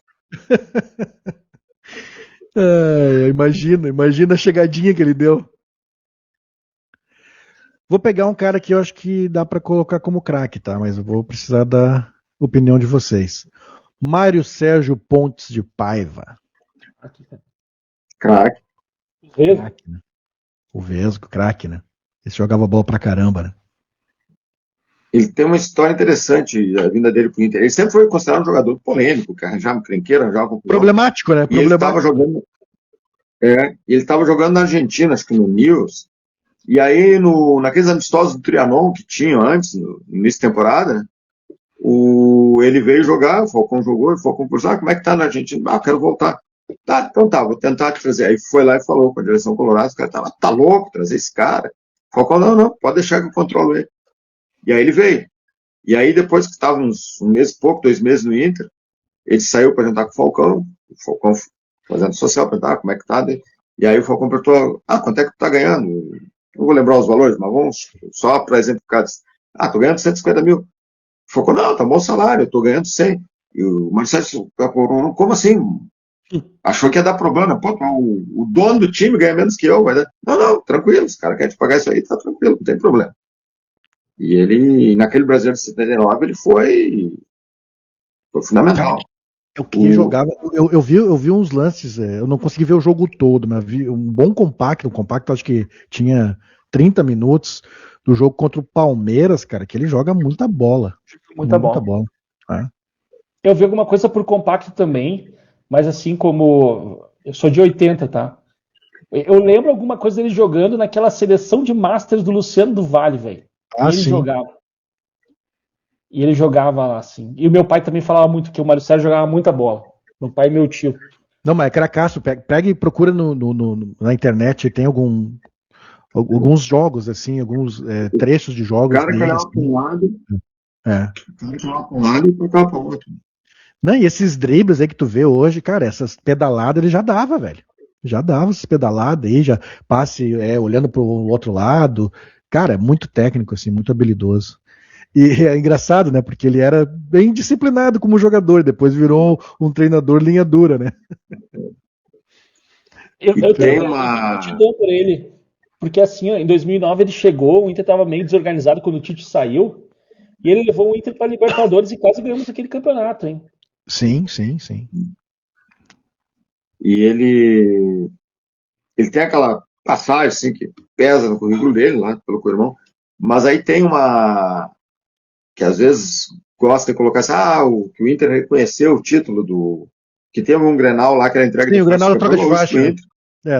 Imagina a chegadinha que ele deu. Vou pegar um cara que eu acho que dá pra colocar como craque, tá? Mas eu vou precisar da opinião de vocês. Mário Sérgio Pontes de Paiva. Craque. Craque, né? O Vesgo, craque, né? Esse jogava bola pra caramba, né? Ele tem uma história interessante, a vinda dele pro Inter. Ele sempre foi considerado um jogador polêmico, que arranjava crenqueira, arranjava confusão. Problemático, né? E ele estava jogando. Ele estava jogando na Argentina, acho que no News. E aí, naqueles amistosos do Trianon que tinham antes, no início da temporada, né, ele veio jogar, o Falcão jogou, e o Falcão pensou, como é que tá na Argentina? Quero voltar. Tá, então tá, vou tentar te trazer. Aí foi lá e falou com a direção colorada, o cara tá louco trazer esse cara. O Falcão, não, pode deixar que eu controlo ele. E aí ele veio. E aí, depois que estava um mês e pouco, 2 meses no Inter, ele saiu para jantar com o Falcão fazendo social, perguntar como é que tá. E aí o Falcão perguntou, quanto é que tu tá ganhando? Não vou lembrar os valores, mas vamos só para exemplificar. Tô ganhando 150 mil. O Falcão, não, tá bom salário, eu tô ganhando 100. E o Marcelo, como assim? Achou que ia dar problema. Pô, o dono do time ganha menos que eu. Não, tranquilo, os caras querem te pagar isso aí, tá tranquilo, não tem problema. E ele, naquele Brasileiro de 79, ele foi fundamental. O que jogava, eu vi uns lances, eu não consegui ver o jogo todo, mas vi um bom compacto, acho que tinha 30 minutos do jogo contra o Palmeiras, cara, que ele joga muita bola. Muita bola. É. Eu vi alguma coisa por compacto também, mas assim como eu sou de 80, tá? Eu lembro alguma coisa dele jogando naquela seleção de Masters do Luciano do Vale, velho. E ele jogava lá, assim. E o meu pai também falava muito que o Mário Sérgio jogava muita bola. Meu pai e meu tio. Não, mas é cracaço. Pega e procura na internet. Tem alguns jogos, assim, alguns trechos de jogos. O cara que olhava para um lado. O cara que olhava para um lado e tocava para o outro. Não, e esses dribles aí que tu vê hoje, cara, essas pedaladas ele já dava, velho. Já dava essas pedaladas aí, já passe olhando pro outro lado. Cara, é muito técnico, assim, muito habilidoso. E é engraçado, né? Porque ele era bem disciplinado como jogador, depois virou um treinador linha dura, né? Eu tenho uma gratidão por ele. Porque assim, em 2009 ele chegou, o Inter estava meio desorganizado quando o Tite saiu, e ele levou o Inter para a Libertadores e quase ganhamos aquele campeonato, hein? Sim. E ele tem aquela passagem assim, que pesa no currículo dele, lá pelo irmão, mas aí tem uma que às vezes gosta de colocar assim, que o Inter reconheceu o título que teve um Grenal lá que era entrega de faixa. Sim, o Grenal é troca de faixa.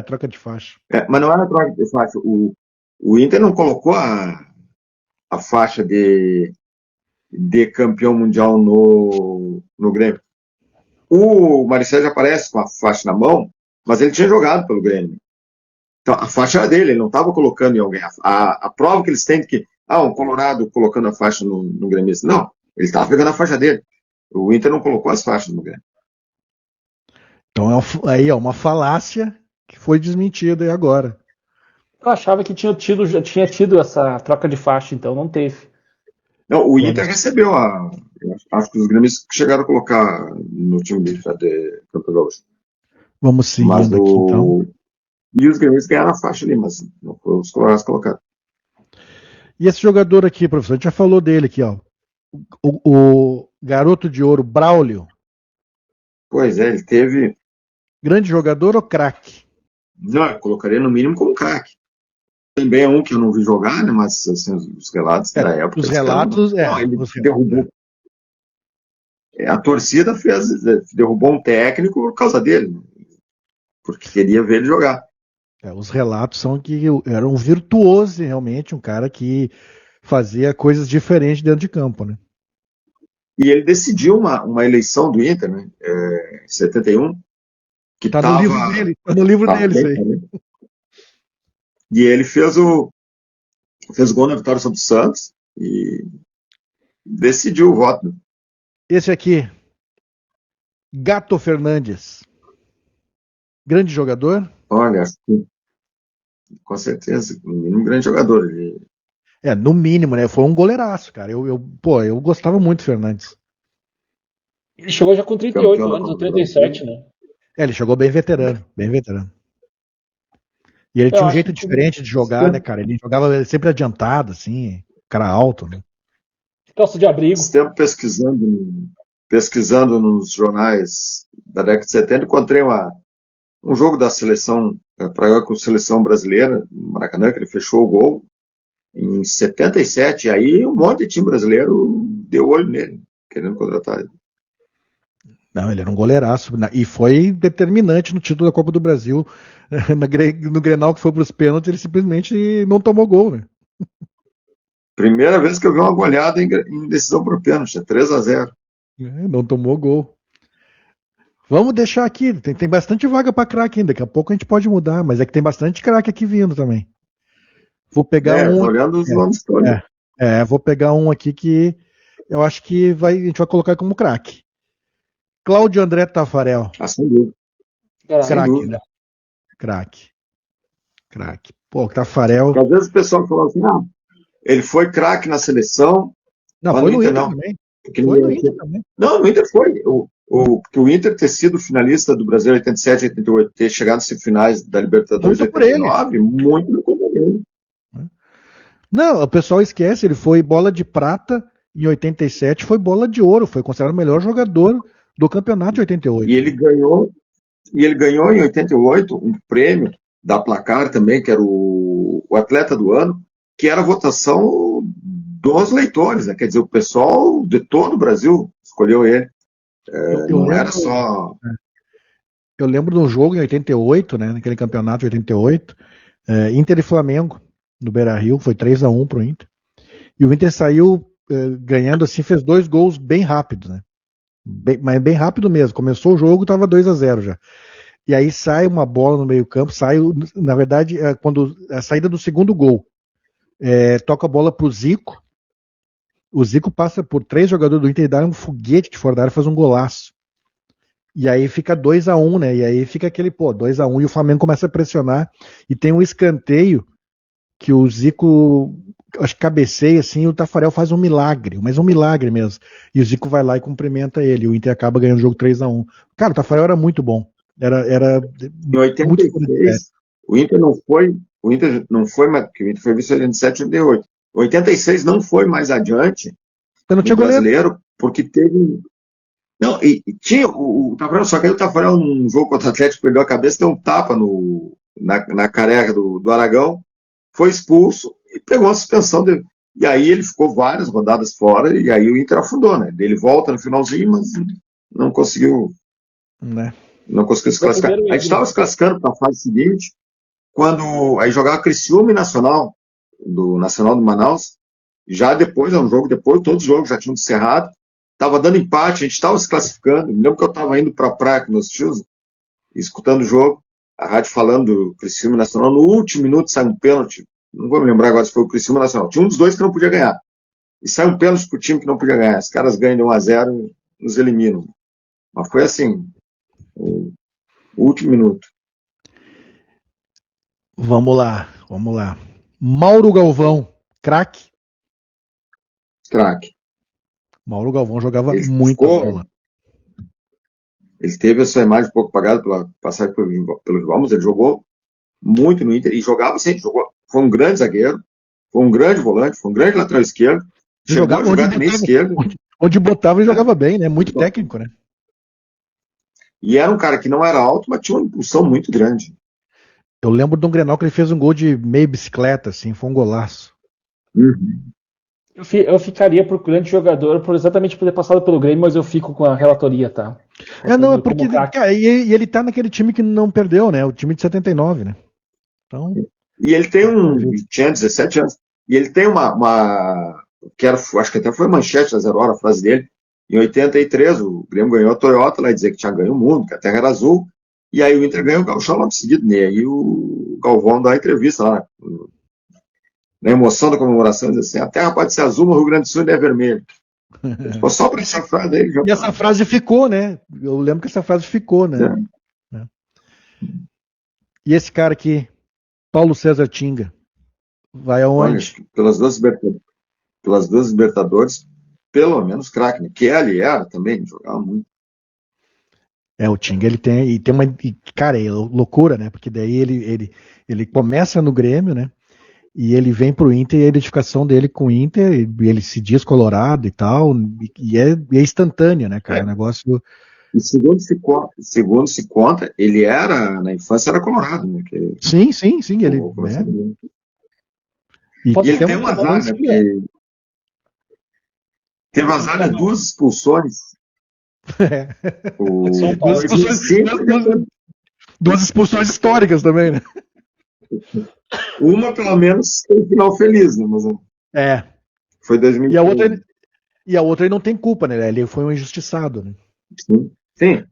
Troca de faixa. Mas não era troca de faixa. O Inter não colocou a faixa de campeão mundial no Grêmio. O Maricel já aparece com a faixa na mão, mas ele tinha jogado pelo Grêmio. Então, a faixa era dele, ele não estava colocando em alguém. A prova que eles têm de que um Colorado colocando a faixa no Grêmio. Não, ele estava pegando a faixa dele. O Inter não colocou as faixas no Grêmio. Então aí é uma falácia que foi desmentida aí agora. Eu achava que tinha tido essa troca de faixa, então não teve. Não, o Inter recebeu acho que os gremistas chegaram a colocar no time de Campo Gaúcho. Vamos seguindo aqui, então. E os gremistas ganharam a faixa ali, mas não foi os colorados colocados. E esse jogador aqui, professor, a gente já falou dele aqui, ó. O garoto de ouro, Braulio. Pois é, ele teve... Grande jogador ou craque? Não, eu colocaria no mínimo como craque. Também é um que eu não vi jogar, né? Mas assim, os relatos da época... Os relatos, ele derrubou. A torcida derrubou um técnico por causa dele, porque queria ver ele jogar. Os relatos são que era um virtuoso, realmente, um cara que fazia coisas diferentes dentro de campo, né? E ele decidiu uma eleição do Inter, né? Em 71. Que tá no livro dele, isso aí. Né? E ele fez gol na vitória sobre o Santos e decidiu o voto. Esse aqui, Gato Fernandes. Grande jogador? Olha, com certeza, no mínimo, grande jogador. No mínimo, né? Foi um goleiraço, cara. Eu gostava muito do Fernandes. Ele chegou já com 38 anos, ou 37, né? Ele chegou bem veterano, bem veterano. E ele Eu tinha um acho jeito que diferente de jogar, né, cara? Ele jogava sempre adiantado, assim, cara alto, né? calça de abrigo. Esse tempo pesquisando nos jornais da década de 70, encontrei um jogo da seleção, para com a seleção brasileira, no Maracanã, que ele fechou o gol em 77, e aí um monte de time brasileiro deu olho nele, querendo contratar ele. Não, ele era um goleiraço. E foi determinante no título da Copa do Brasil. No Grenal que foi para os pênaltis, ele simplesmente não tomou gol, né? Primeira vez que eu vi uma goleada em decisão por pênalti, 3-0. Não tomou gol. Vamos deixar aqui, tem bastante vaga para craque ainda. Daqui a pouco a gente pode mudar, mas é que tem bastante craque aqui vindo também. Vou pegar Tô um. olhando os nomes todos. Vou pegar um aqui que eu acho que a gente vai colocar como craque. Cláudio André Tafarel. Sem dúvida. Craque, né? Craque. Pô, Tafarel. Porque às vezes o pessoal fala assim, ele foi craque na seleção. Não, foi no Inter também. Foi no Inter também. Não, no Inter foi. Porque o Inter ter sido finalista do Brasileiro 87 e 88, ter chegado nas semifinais da Libertadores Muito 89, muito no conta dele. Não, o pessoal esquece, ele foi bola de prata em 87, foi bola de ouro, foi considerado o melhor jogador do campeonato de 88. E ele ganhou em 88 um prêmio da Placar também, que era o atleta do ano, que era a votação dos leitores, né? Quer dizer, o pessoal de todo o Brasil escolheu ele. Era só. Eu lembro de um jogo em 88, né? Naquele campeonato de 88, Inter e Flamengo, no Beira-Rio, foi 3-1 pro Inter. E o Inter saiu ganhando assim, fez 2 gols bem rápidos, né? Mas bem rápido mesmo. Começou o jogo, tava 2-0 já. E aí sai uma bola no meio-campo, na verdade, quando a saída do segundo gol, toca a bola pro Zico. O Zico passa por 3 jogadores do Inter e dá um foguete de fora da área, faz um golaço. E aí fica 2-1, né? E aí fica aquele, 2-1 e o Flamengo começa a pressionar. E tem um escanteio que o Zico, acho que cabeceia assim, e o Tafarel faz um milagre, mas um milagre mesmo. E o Zico vai lá e cumprimenta ele. O Inter acaba ganhando o jogo 3-1. Cara, o Tafarel era muito bom. Era em 86, o Inter não foi mais, porque o Inter foi vice em 87 e 88. 86 não foi mais adiante no brasileiro, porque teve. Não, e tinha o Tafarel, só que aí o Tafarel, num jogo contra o Atlético, perdeu a cabeça, deu um tapa na careca do Aragão, foi expulso e pegou uma suspensão dele. E aí ele ficou várias rodadas fora, e aí o Inter afundou, né? Ele volta no finalzinho, mas não conseguiu. Né? Não conseguiu se classificar. A gente estava se classificando para a fase seguinte, quando aí jogava Criciúma e Nacional, do Nacional do Manaus. Já depois, um jogo depois, todos os jogos já tinham encerrado. Estava dando empate, a gente estava se classificando. Me lembro que eu estava indo para a praia com meus tios, escutando o jogo, a rádio falando do Criciúma e Nacional. No último minuto sai um pênalti. Não vou me lembrar agora se foi o Criciúma ou Nacional. Tinha um dos dois que não podia ganhar. E sai um pênalti pro time que não podia ganhar. Os caras ganham de 1-0 e nos eliminam. Mas foi assim, o último minuto. Vamos lá. Mauro Galvão, craque. Mauro Galvão jogava muito bola. Ele teve a sua imagem um pouco apagada pela passagem pelo rival, mas ele jogou muito no Inter e jogava sempre. Foi um grande zagueiro, foi um grande volante, foi um grande lateral esquerdo. Jogava onde botava ele jogava bem, né? Muito técnico, né? E era um cara que não era alto, mas tinha uma impulsão muito grande. Eu lembro de um Grenal que ele fez um gol de meio bicicleta, assim, foi um golaço. Uhum. Eu ficaria pro grande jogador exatamente por ter passado pelo Grêmio, mas eu fico com a relatoria, tá? Não, é porque e ele tá naquele time que não perdeu, né? O time de 79, né? Então... E ele tinha 17 anos, e ele tem que era, acho que até foi manchete da Zero Hora, a frase dele. Em 83, o Grêmio ganhou a Toyota, lá dizer que tinha ganho o mundo, que a terra era azul, e aí o Inter ganhou o Gauchão logo em seguida, né? E aí o Galvão dá a entrevista lá, na emoção da comemoração, diz assim: a terra pode ser azul, mas o Rio Grande do Sul é vermelho. Só para essa frase dele. E essa frase ficou, né? Eu lembro que essa frase ficou, né? E esse cara aqui, Paulo César Tinga, vai aonde? Olha, pelas duas Libertadores, pelo menos craque, né? Kelly era também, jogava muito. O Tinga, ele tem uma. Cara, é loucura, né? Porque daí ele começa no Grêmio, né? E ele vem pro Inter e a identificação dele com o Inter, ele se diz colorado e tal, e é instantânea, né, cara? O negócio. E segundo se conta, ele na infância era colorado, né? Sim, ele. E ele tem um azar, né? Porque teve azar de 2 expulsões. Duas expulsões históricas também, né? Uma, pelo menos, tem um final feliz, né? Mas foi 2000. E a outra ele não tem culpa, né? Ele foi um injustiçado, né? Sim.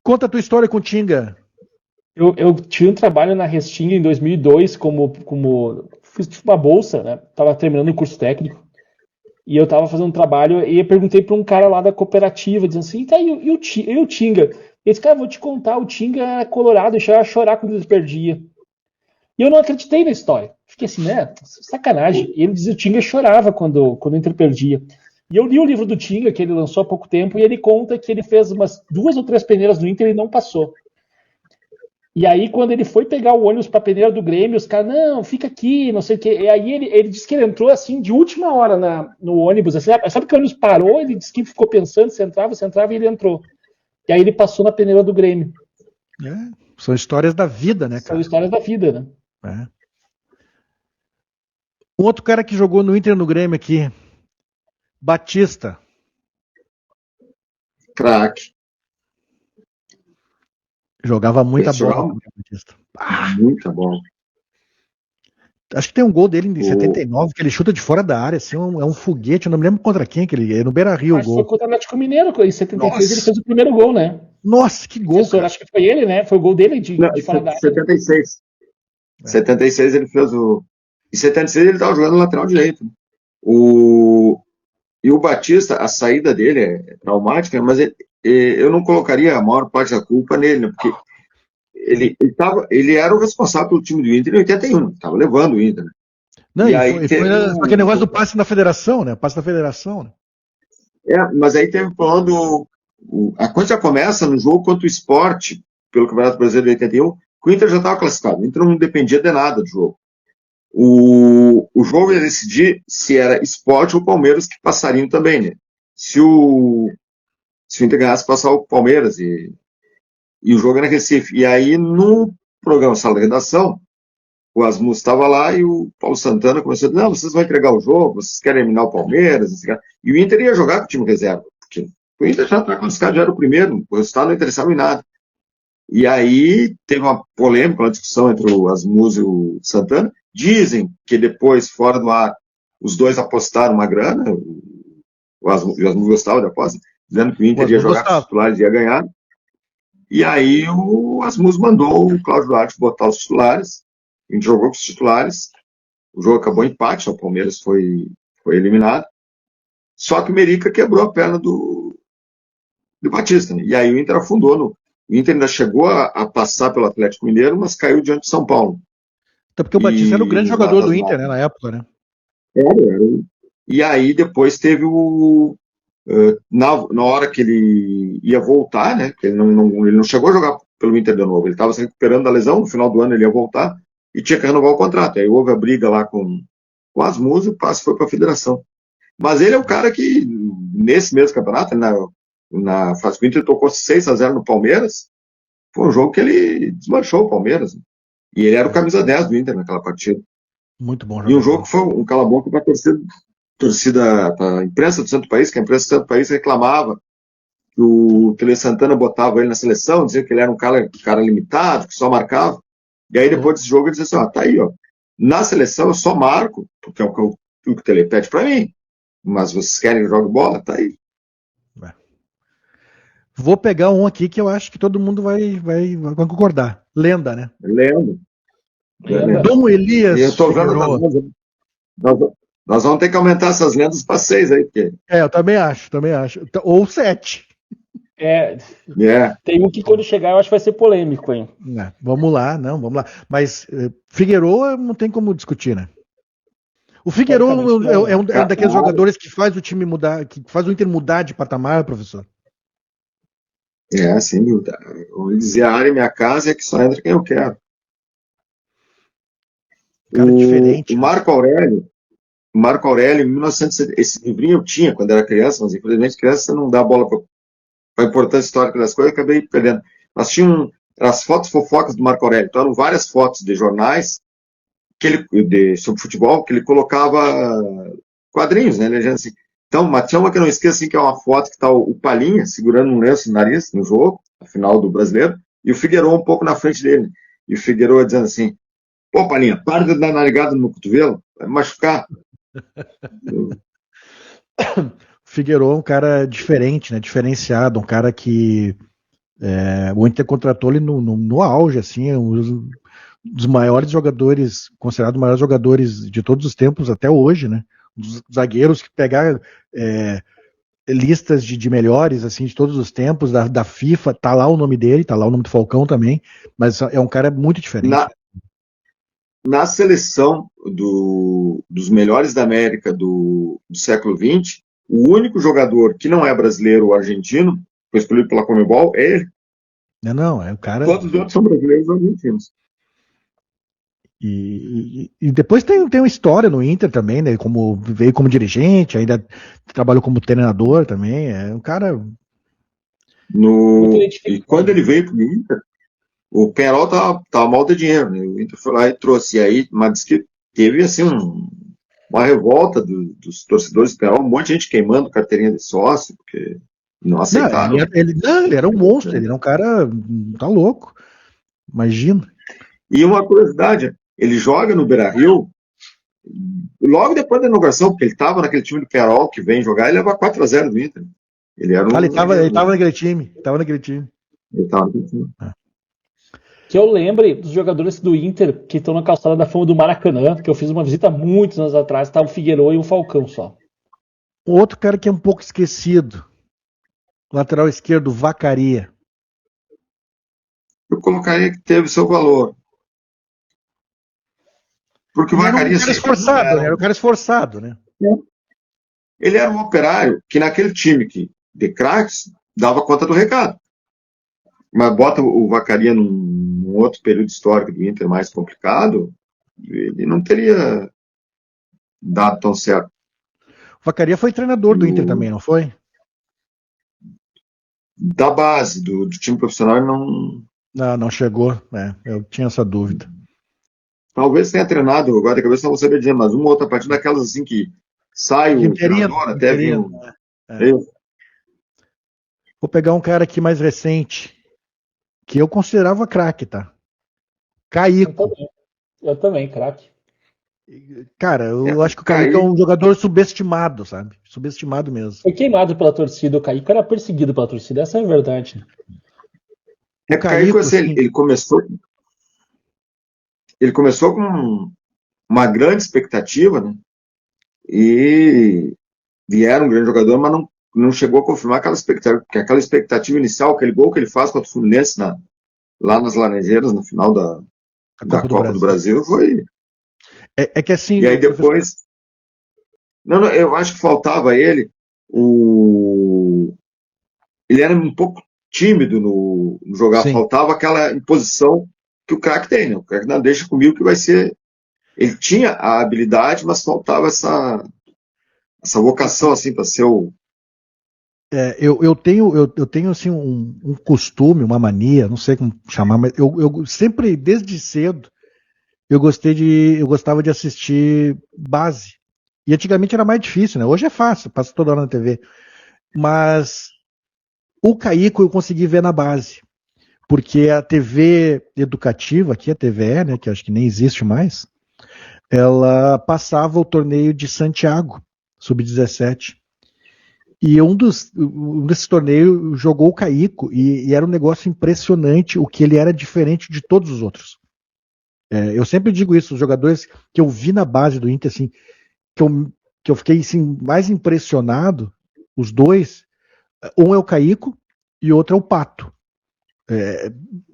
Conta a tua história com o Tinga. Eu tinha um trabalho na Restinga em 2002 fiz uma bolsa, né? Tava terminando o curso técnico e eu tava fazendo um trabalho e eu perguntei para um cara lá da cooperativa, dizendo assim, tá, e o Tinga? Ele disse, cara, vou te contar, o Tinga era colorado, deixava a chorar quando ele perdia. E eu não acreditei na história. Fiquei assim, né? Sacanagem. E ele dizia que o Tinga chorava quando o Inter perdia. E eu li o livro do Tinga, que ele lançou há pouco tempo, e ele conta que ele fez umas 2 ou 3 peneiras no Inter e não passou. E aí, quando ele foi pegar o ônibus para a peneira do Grêmio, os caras, não, fica aqui, não sei o quê. E aí ele disse que ele entrou assim, de última hora no ônibus. Assim, sabe que o ônibus parou, ele disse que ficou pensando, se entrava e ele entrou. E aí ele passou na peneira do Grêmio. São histórias da vida, né, cara? São histórias da vida, né? Um outro cara que jogou no Inter e no Grêmio aqui, Batista. Craque. Jogava muita bola. Batista. Muita bola. Acho que tem um gol dele em 79, que ele chuta de fora da área, assim, é um foguete, eu não me lembro contra quem, que ele é no Beira-Rio o gol. Foi contra o Atlético Mineiro, em 73 ele fez o primeiro gol, né? Nossa, que gol, cara. Acho que foi ele, né? Foi o gol dele de fora da área. 76. 76 ele fez o... Em 76 ele estava jogando no lateral direito. E o Batista, a saída dele é traumática, mas eu não colocaria a maior parte da culpa nele, né? Porque ele era o responsável pelo time do Inter em 81, estava levando o Inter. Né? Não, foi aquele negócio do passe na federação, né? Passe da federação, né? Mas aí teve falando. A coisa já começa no jogo contra o Sport, pelo Campeonato Brasileiro de 81, que o Inter já estava classificado. O Inter não dependia de nada do jogo. O jogo ia decidir se era Sport ou Palmeiras que passariam também, né? Se o Inter ganhasse, passar o Palmeiras e o jogo era Recife. E aí, no programa Sala da Redação, o Asmus estava lá e o Paulo Santana começou a dizer, não, vocês vão entregar o jogo, vocês querem eliminar o Palmeiras, e o Inter ia jogar com o time reserva, porque o Inter já estava classificado, já era o primeiro, o resultado não interessava em nada. E aí teve uma polêmica, uma discussão entre o Asmus e o Santana. Dizem que depois, fora do ar, os dois apostaram uma grana, o Asmus gostava de aposta, dizendo que o Inter ia jogar com os titulares e ia ganhar. E aí o Asmus mandou o Cláudio Duarte botar os titulares, a gente jogou com os titulares, o jogo acabou em empate, o Palmeiras foi eliminado, só que o Merica quebrou a perna do Batista, né? E aí o Inter afundou, o Inter ainda chegou a passar pelo Atlético Mineiro, mas caiu diante de São Paulo. Até porque o Batista era o grande jogador do Inter, né, na época, né? Era. E aí depois teve na hora que ele ia voltar, né? Que ele não chegou a jogar pelo Inter de novo. Ele estava se recuperando da lesão, no final do ano ele ia voltar e tinha que renovar o contrato. Aí houve a briga lá com o Asmus e o passe foi para a federação. Mas ele é o cara que, nesse mesmo campeonato, na fase que o Inter tocou 6-0 no Palmeiras, foi um jogo que ele desmanchou o Palmeiras. Né? E ele era o camisa 10 do Inter naquela partida. Muito bom. E um jogo que foi um cala-boca para a torcida, para a imprensa do centro do país, que a imprensa do centro do país reclamava que o Tele Santana botava ele na seleção, dizia que ele era um cara limitado, que só marcava. E aí depois desse jogo ele disse assim, tá aí, ó. Na seleção eu só marco, porque é o que o Tele pede para mim. Mas vocês querem que eu jogue bola? Tá aí. Vou pegar um aqui que eu acho que todo mundo vai concordar. Lenda, né? Lenda. Dom Elias. Eu tô vendo nós vamos ter que aumentar essas lendas para 6 aí. Porque... eu também acho. Ou 7. Tem um que quando chegar eu acho que vai ser polêmico, hein? Vamos lá. Mas Figueroa não tem como discutir, né? O Figueroa é um daqueles jogadores que faz o time mudar, que faz o Inter mudar de patamar, professor. Sem dúvida. Eu dizia, a área é minha casa é que só entra quem eu quero. Cara O diferente, né? Marco Aurélio, em 1970, esse livrinho eu tinha quando era criança, mas infelizmente criança você não dá bola para a importância histórica das coisas, eu acabei perdendo. Mas tinha as fotos fofocas do Marco Aurélio, então eram várias fotos de jornais sobre futebol, que ele colocava quadrinhos, né, legenda assim. Então, mas tinha uma que eu não esqueço, assim, que é uma foto que está o Palhinha segurando um lenço no nariz no jogo, a final do Brasileiro, e o Figueiredo um pouco na frente dele. E o Figueiredo dizendo assim, pô, Palhinha, para de dar navegada no meu cotovelo, vai me machucar. O Figueiredo é um cara diferente, né? Diferenciado, um cara que o Inter contratou ele no auge, assim, um dos maiores jogadores, considerado os maiores jogadores de todos os tempos até hoje, né? Um dos zagueiros que pegar listas de melhores, assim, de todos os tempos, da FIFA, tá lá o nome dele, tá lá o nome do Falcão também, mas é um cara muito diferente. Na, na seleção dos melhores da América do século XX, o único jogador que não é brasileiro ou argentino, foi escolhido pela Comebol, é ele. Não, é o cara. Todos os outros são brasileiros ou argentinos. E depois tem uma história no Inter também, né? Como veio como dirigente, ainda trabalhou como treinador também. É um cara. E quando ele veio para o Inter, o Penharol tava mal de dinheiro, né? O Inter foi lá e trouxe. E aí, mas diz que teve assim uma revolta dos torcedores do Penharol, um monte de gente queimando carteirinha de sócio, porque não aceitaram. Ele era um monstro, ele era um cara. Tá louco. Imagina. E uma curiosidade, ele joga no Beira-Rio logo depois da inauguração, porque ele estava naquele time do Penharol que vem jogar, ele leva 4-0 do Inter. Ele era ele tava naquele time. Tava naquele time. Ele tava naquele time. Que eu lembre dos jogadores do Inter que estão na calçada da fama do Maracanã, que eu fiz uma visita muitos anos atrás, tá o Figueiredo e o Falcão só. Outro cara que é um pouco esquecido. Lateral esquerdo, Vacaria. Eu colocaria que teve seu valor. Porque o Vacaria era esforçado, né? Era um cara esforçado, né? Ele era um operário que naquele time de craques dava conta do recado. Mas bota o Vacaria num outro período histórico do Inter mais complicado, ele não teria dado tão certo. O Vacaria foi treinador do Inter também, não foi? Da base, do time profissional, ele não... Não chegou, né? Eu tinha essa dúvida. Talvez tenha treinado, agora da cabeça não vou saber dizer, mas uma outra partida daquelas assim que sai o treinador, até vem o... Vou pegar um cara aqui mais recente, que eu considerava craque, tá? Caíco. Eu também, craque. Cara, eu acho que o Caíco é um jogador subestimado, sabe? Subestimado mesmo. Foi queimado pela torcida, o Caíco era perseguido pela torcida, essa é a verdade. O Caíco, assim, ele começou com uma grande expectativa, né? E era um grande jogador, mas não chegou a confirmar aquela expectativa, porque aquela expectativa inicial, aquele gol que ele faz contra o Fluminense lá nas Laranjeiras, no final da Copa do Brasil, foi... É que assim... E aí depois... Não, eu acho que faltava ele ele era um pouco tímido no jogar, sim. Faltava aquela imposição que o craque tem, né? O craque não deixa comigo que vai ser... Ele tinha a habilidade, mas faltava essa vocação, assim, para ser o... Eu tenho assim, um costume, uma mania, não sei como chamar, mas eu sempre, desde cedo, eu gostava de assistir base. E antigamente era mais difícil, né? Hoje é fácil, passa toda hora na TV. Mas o Caíco eu consegui ver na base. Porque a TV educativa, aqui a TVE, né, que acho que nem existe mais, ela passava o torneio de Santiago, sub-17. E um desses torneios jogou o Caíco, e era um negócio impressionante o que ele era diferente de todos os outros. Eu sempre digo isso, os jogadores que eu vi na base do Inter, assim, que eu fiquei assim, mais impressionado, os dois, um é o Caíco e outro é o Pato.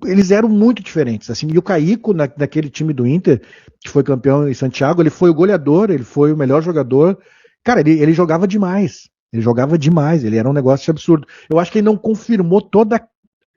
Eles eram muito diferentes, assim, e o Caíco, naquele time do Inter, que foi campeão em Santiago, ele foi o goleador, ele foi o melhor jogador. Cara, ele jogava demais. Ele jogava demais, ele era um negócio absurdo. Eu acho que ele não confirmou toda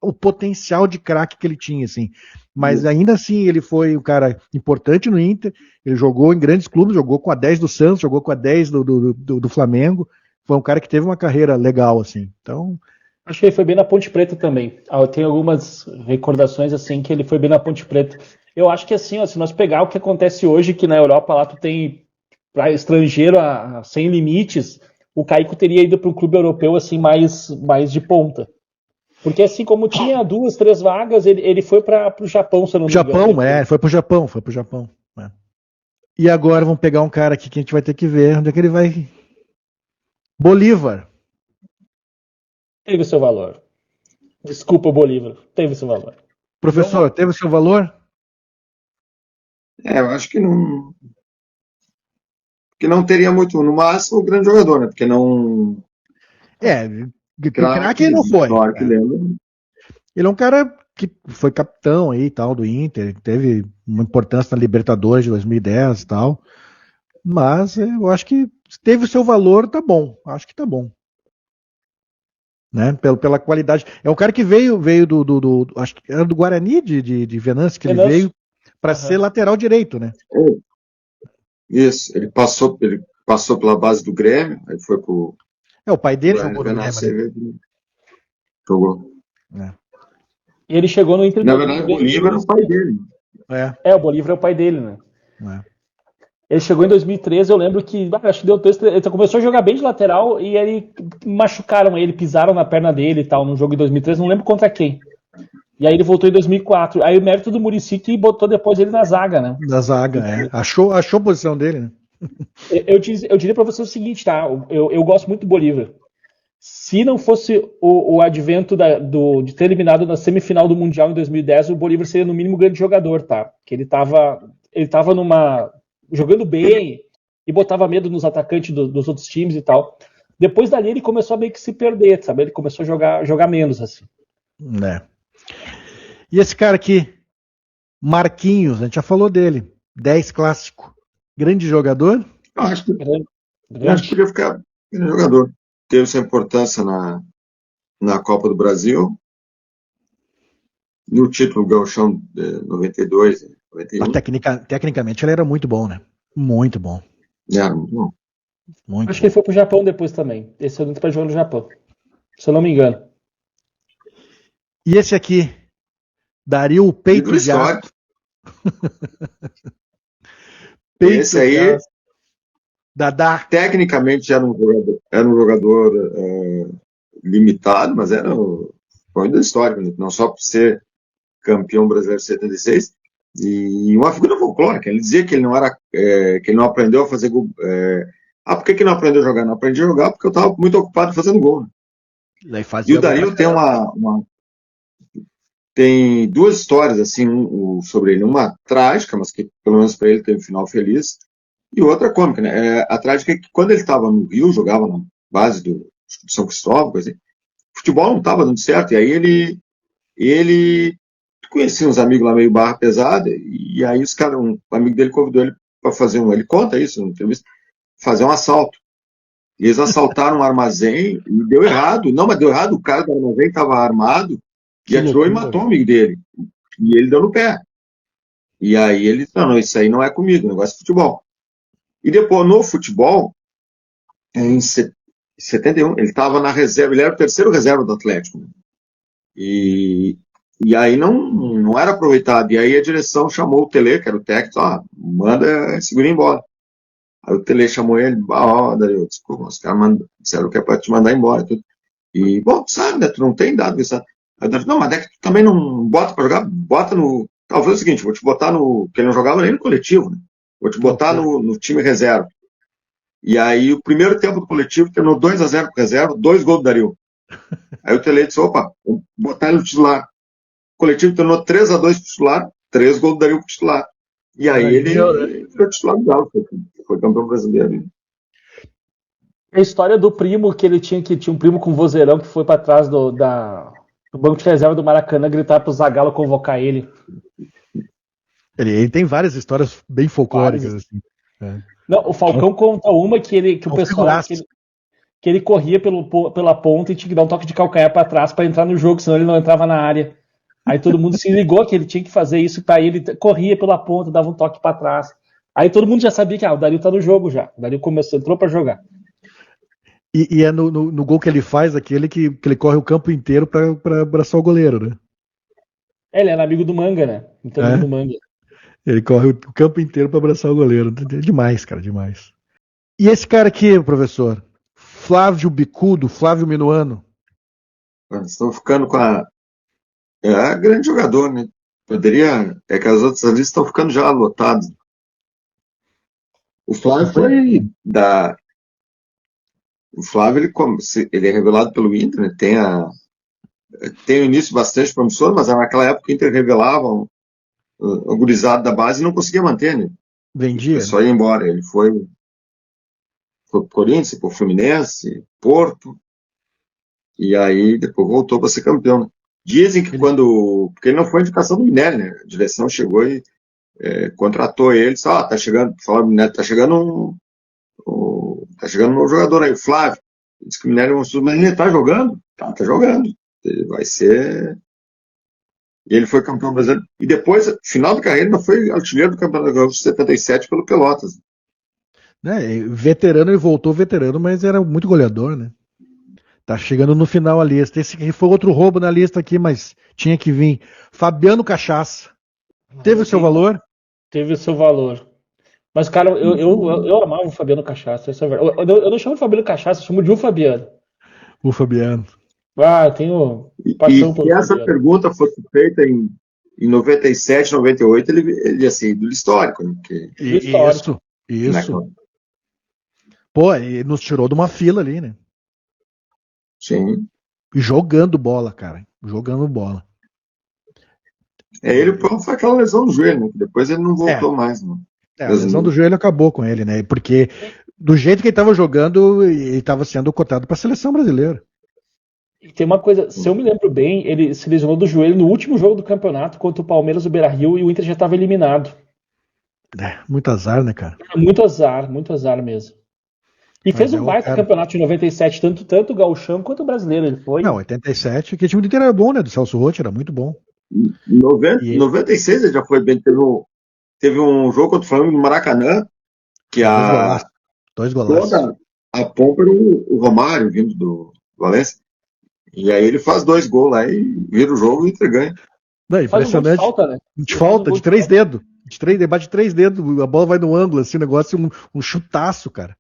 o potencial de craque que ele tinha, assim. Mas ainda assim ele foi um cara importante no Inter, ele jogou em grandes clubes, jogou com a 10 do Santos, jogou com a 10 do Flamengo, foi um cara que teve uma carreira legal, assim. Então, Acho que ele foi bem na Ponte Preta também. Eu tenho algumas recordações assim que ele foi bem na Ponte Preta. Eu acho que assim, ó, se nós pegar o que acontece hoje, que na Europa lá tu tem para estrangeiro sem limites, o Caico teria ido para um clube europeu assim mais de ponta. Porque assim como tinha 2, 3 vagas, ele foi para o Japão, se eu não me engano. Japão, foi pro Japão. É. E agora vamos pegar um cara aqui que a gente vai ter que ver onde é que ele vai. Bolívar. Teve o seu valor. Desculpa, Bolívar. Teve o seu valor. Professor, teve o seu valor? Eu acho que não teria muito, no máximo, o grande jogador, né? Porque não. Craque ele não foi. Que lembra. Ele é um cara que foi capitão aí tal do Inter, teve uma importância na Libertadores de 2010 e tal. Mas eu acho que teve o seu valor, tá bom. Acho que tá bom. Né? Pela qualidade. É um cara que veio do acho que era do Guarani de Venâncio, que ele veio para ser lateral direito, né? Isso, ele passou pela base do Grêmio, aí foi pro. O pai dele jogou no Grêmio. Né? Jogou. E ele chegou no Inter. Na verdade, o Bolívar é o pai dele. O Bolívar é o pai dele, né? É. Ele chegou em 2013, eu lembro que acho que deu 3, ele começou a jogar bem de lateral e aí machucaram ele, pisaram na perna dele e tal, no jogo em 2013, não lembro contra quem. E aí ele voltou em 2004. Aí o mérito do Muricy que botou depois ele na zaga, né? Na zaga, Achou a posição dele, né? Eu diria pra você o seguinte, tá? Eu gosto muito do Bolívar. Se não fosse o advento de ter eliminado na semifinal do Mundial em 2010, o Bolívar seria no mínimo grande jogador, tá? Porque ele tava jogando bem e botava medo nos atacantes dos outros times e tal. Depois dali ele começou a meio que se perder, sabe? Ele começou a jogar menos, assim. E esse cara aqui, Marquinhos, a gente já falou dele. 10 clássico. Grande jogador? Eu acho que podia ficar grande jogador. Teve sua importância na Copa do Brasil, no título Gauchão de 92, 91. Tecnicamente ele era muito bom, né? Muito bom. Muito bom. Acho que ele foi pro Japão depois também. Esse é o para jogar no Japão, se eu não me engano. E esse aqui, Dario Peito de Aço. Esse aí, Dadá. Tecnicamente era um jogador limitado, mas foi da história, né? Não só por ser campeão brasileiro de 76 e uma figura folclórica. Ele dizia que ele não era, que ele não aprendeu a fazer gol. Por que não aprendeu a jogar? Não aprendi a jogar porque eu estava muito ocupado fazendo gol. Né? E o Dario tem tem 2 histórias assim sobre ele, uma trágica, mas que pelo menos para ele teve um final feliz, e outra cômica, né? A trágica é que quando ele estava no Rio, jogava na base do São Cristóvão, coisa assim, o futebol não estava dando certo, e aí ele conhecia uns amigos lá meio barra pesada, e aí um amigo dele convidou ele para fazer ele conta isso na entrevista, fazer um assalto. E eles assaltaram um armazém e deu errado. Não, mas deu errado, o cara do armazém estava armado e atirou e matou o amigo dele. E ele deu no pé. E aí ele disse, não, isso aí não é comigo, negócio de futebol. E depois, no futebol, em 71, ele estava na reserva, ele era o terceiro reserva do Atlético. E aí não era aproveitado. E aí a direção chamou o Tele, que era o técnico, manda esse guri embora. Aí o Tele chamou ele, Dario, desculpa, os caras disseram que é para te mandar embora. E, bom, tu sabe, né, tu não tem dado isso. Aí eu disse, não, mas é que tu também não bota para jogar, bota no... Vou fazer o seguinte, vou te botar no... Porque ele não jogava nem no coletivo, né? Vou te botar no time reserva. E aí o primeiro tempo do coletivo terminou 2-0 pro reserva, 2 gols do Dario. Aí o Tele disse, opa, vou botar ele no titular. O coletivo terminou 3-2 pro titular, 3 gols do Dario pro titular. E aí ele foi titular do Galo, foi campeão brasileiro. A história do primo que tinha um primo com vozeirão que foi para trás do banco de reserva do Maracanã gritar pro Zagallo convocar ele. Ele tem várias histórias bem folclóricas. Assim. Não, o Falcão conta uma que o pessoal que ele corria pela ponta e tinha que dar um toque de calcanhar para trás para entrar no jogo, senão ele não entrava na área. Aí todo mundo se ligou que ele tinha que fazer isso, para ele corria pela ponta, dava um toque para trás. Aí todo mundo já sabia que o Dario tá no jogo já. O Dario entrou para jogar. E é no gol que ele faz, aquele que ele corre o campo inteiro para abraçar o goleiro, né? Ele era amigo do Manga, né? Muito amigo do Manga. Ele corre o campo inteiro para abraçar o goleiro. É demais, cara, demais. E esse cara aqui, professor? Flávio Bicudo, Flávio Minuano. Estão ficando com a. É grande jogador, né? Poderia. É que as outras listas estão ficando já lotadas. O Flávio foi da. O Flávio, ele é revelado pelo Inter, né? Tem um início bastante promissor, mas naquela época o Inter revelava o gurizado da base e não conseguia manter, né? Vendia. Ele só ia embora. Ele foi pro Corinthians, pro Fluminense, Porto, e aí depois voltou para ser campeão. Né? Dizem que porque ele não foi indicação do Minelli, né? A direção chegou e contratou ele, disse, tá chegando, falaram, Minelli, tá chegando um jogador aí, o Flávio. Disse que o Minelli mas ele tá jogando? Tá jogando. Ele vai ser. E ele foi campeão brasileiro. E depois, final da carreira, ele foi artilheiro do Campeonato Gaúcho de 77 pelo Pelotas. Veterano, ele voltou veterano, mas era muito goleador, né? Tá chegando no final a lista. Esse aqui foi outro roubo na lista aqui, mas tinha que vir. Fabiano Cachaça. Teve o seu valor? Teve o seu valor. Mas, cara, eu amava o Fabiano Cachaça. Essa é verdade. Eu não chamo de Fabiano Cachaça, eu chamo de o Fabiano. O Fabiano. Eu tenho paixão por essa Fabiano. Pergunta fosse feita em 97, 98, ele ia ser do histórico. Né? Isso. Pô, ele nos tirou de uma fila ali, né? Sim. Jogando bola, cara. Jogando bola. Ele foi aquela lesão no joelho, né? Depois ele não voltou mais. Né? A lesão do joelho acabou com ele, né? Porque do jeito que ele estava jogando, ele estava sendo cotado para a seleção brasileira. E tem uma coisa, se eu me lembro bem, ele se lesionou do joelho no último jogo do campeonato contra o Palmeiras do Beira-Rio e o Inter já estava eliminado. Muito azar, né, cara? Muito azar mesmo. E fez um baita campeonato de 97, tanto o gauchão quanto o brasileiro. Ele foi. Não, 87, que o time do Inter era bom, né? Do Celso Roth era muito bom. 96 ele já foi bem. Teve um jogo contra o Flamengo no Maracanã, que dois golaços. Toda a pompa era o Romário vindo do Valência. E aí ele faz 2 gols lá e vira o jogo e Inter ganha. Não, impressionante. Falta, né? De falta, de 3 dedos. Bate 3 dedos, a bola vai no ângulo, assim, negócio, um chutaço, cara.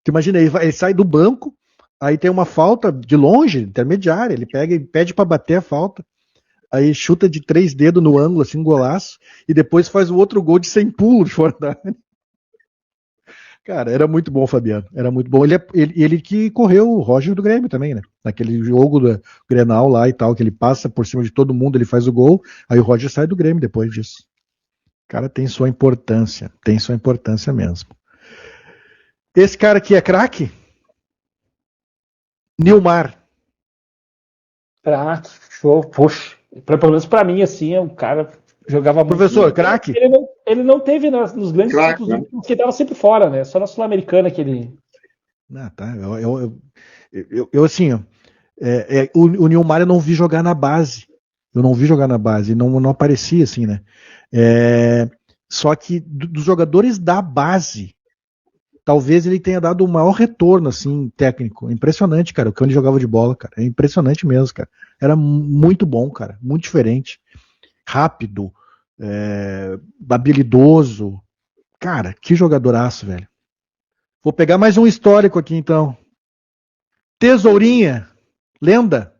Tu imagina, ele sai do banco, aí tem uma falta de longe, intermediária, ele pega e pede pra bater a falta, aí chuta de 3 dedos no ângulo, assim, um golaço, e depois faz o outro gol de 100 pulos fora da área. Cara, era muito bom o Fabiano, era muito bom. Ele que correu o Roger do Grêmio também, né? Naquele jogo do Grenal lá e tal, que ele passa por cima de todo mundo, ele faz o gol, aí o Roger sai do Grêmio depois disso. Cara, tem sua importância mesmo. Esse cara aqui é craque? Nilmar. Craque, show, poxa. Pelo menos pra mim, assim, o cara jogava muito. Professor, craque? Ele não teve nos grandes títulos, né? Porque ele tava sempre fora, né? Só na Sul-Americana que ele. Tá. Eu assim, ó, o Nilmar eu não vi jogar na base. Não aparecia assim, né? Só que dos jogadores da base, talvez ele tenha dado o maior retorno, assim, técnico. Impressionante, cara, o que ele jogava de bola, cara. É impressionante mesmo, cara. Era muito bom, cara. Muito diferente. Rápido. Habilidoso. Cara, que jogadoraço, velho. Vou pegar mais um histórico aqui, então. Tesourinha. Lenda?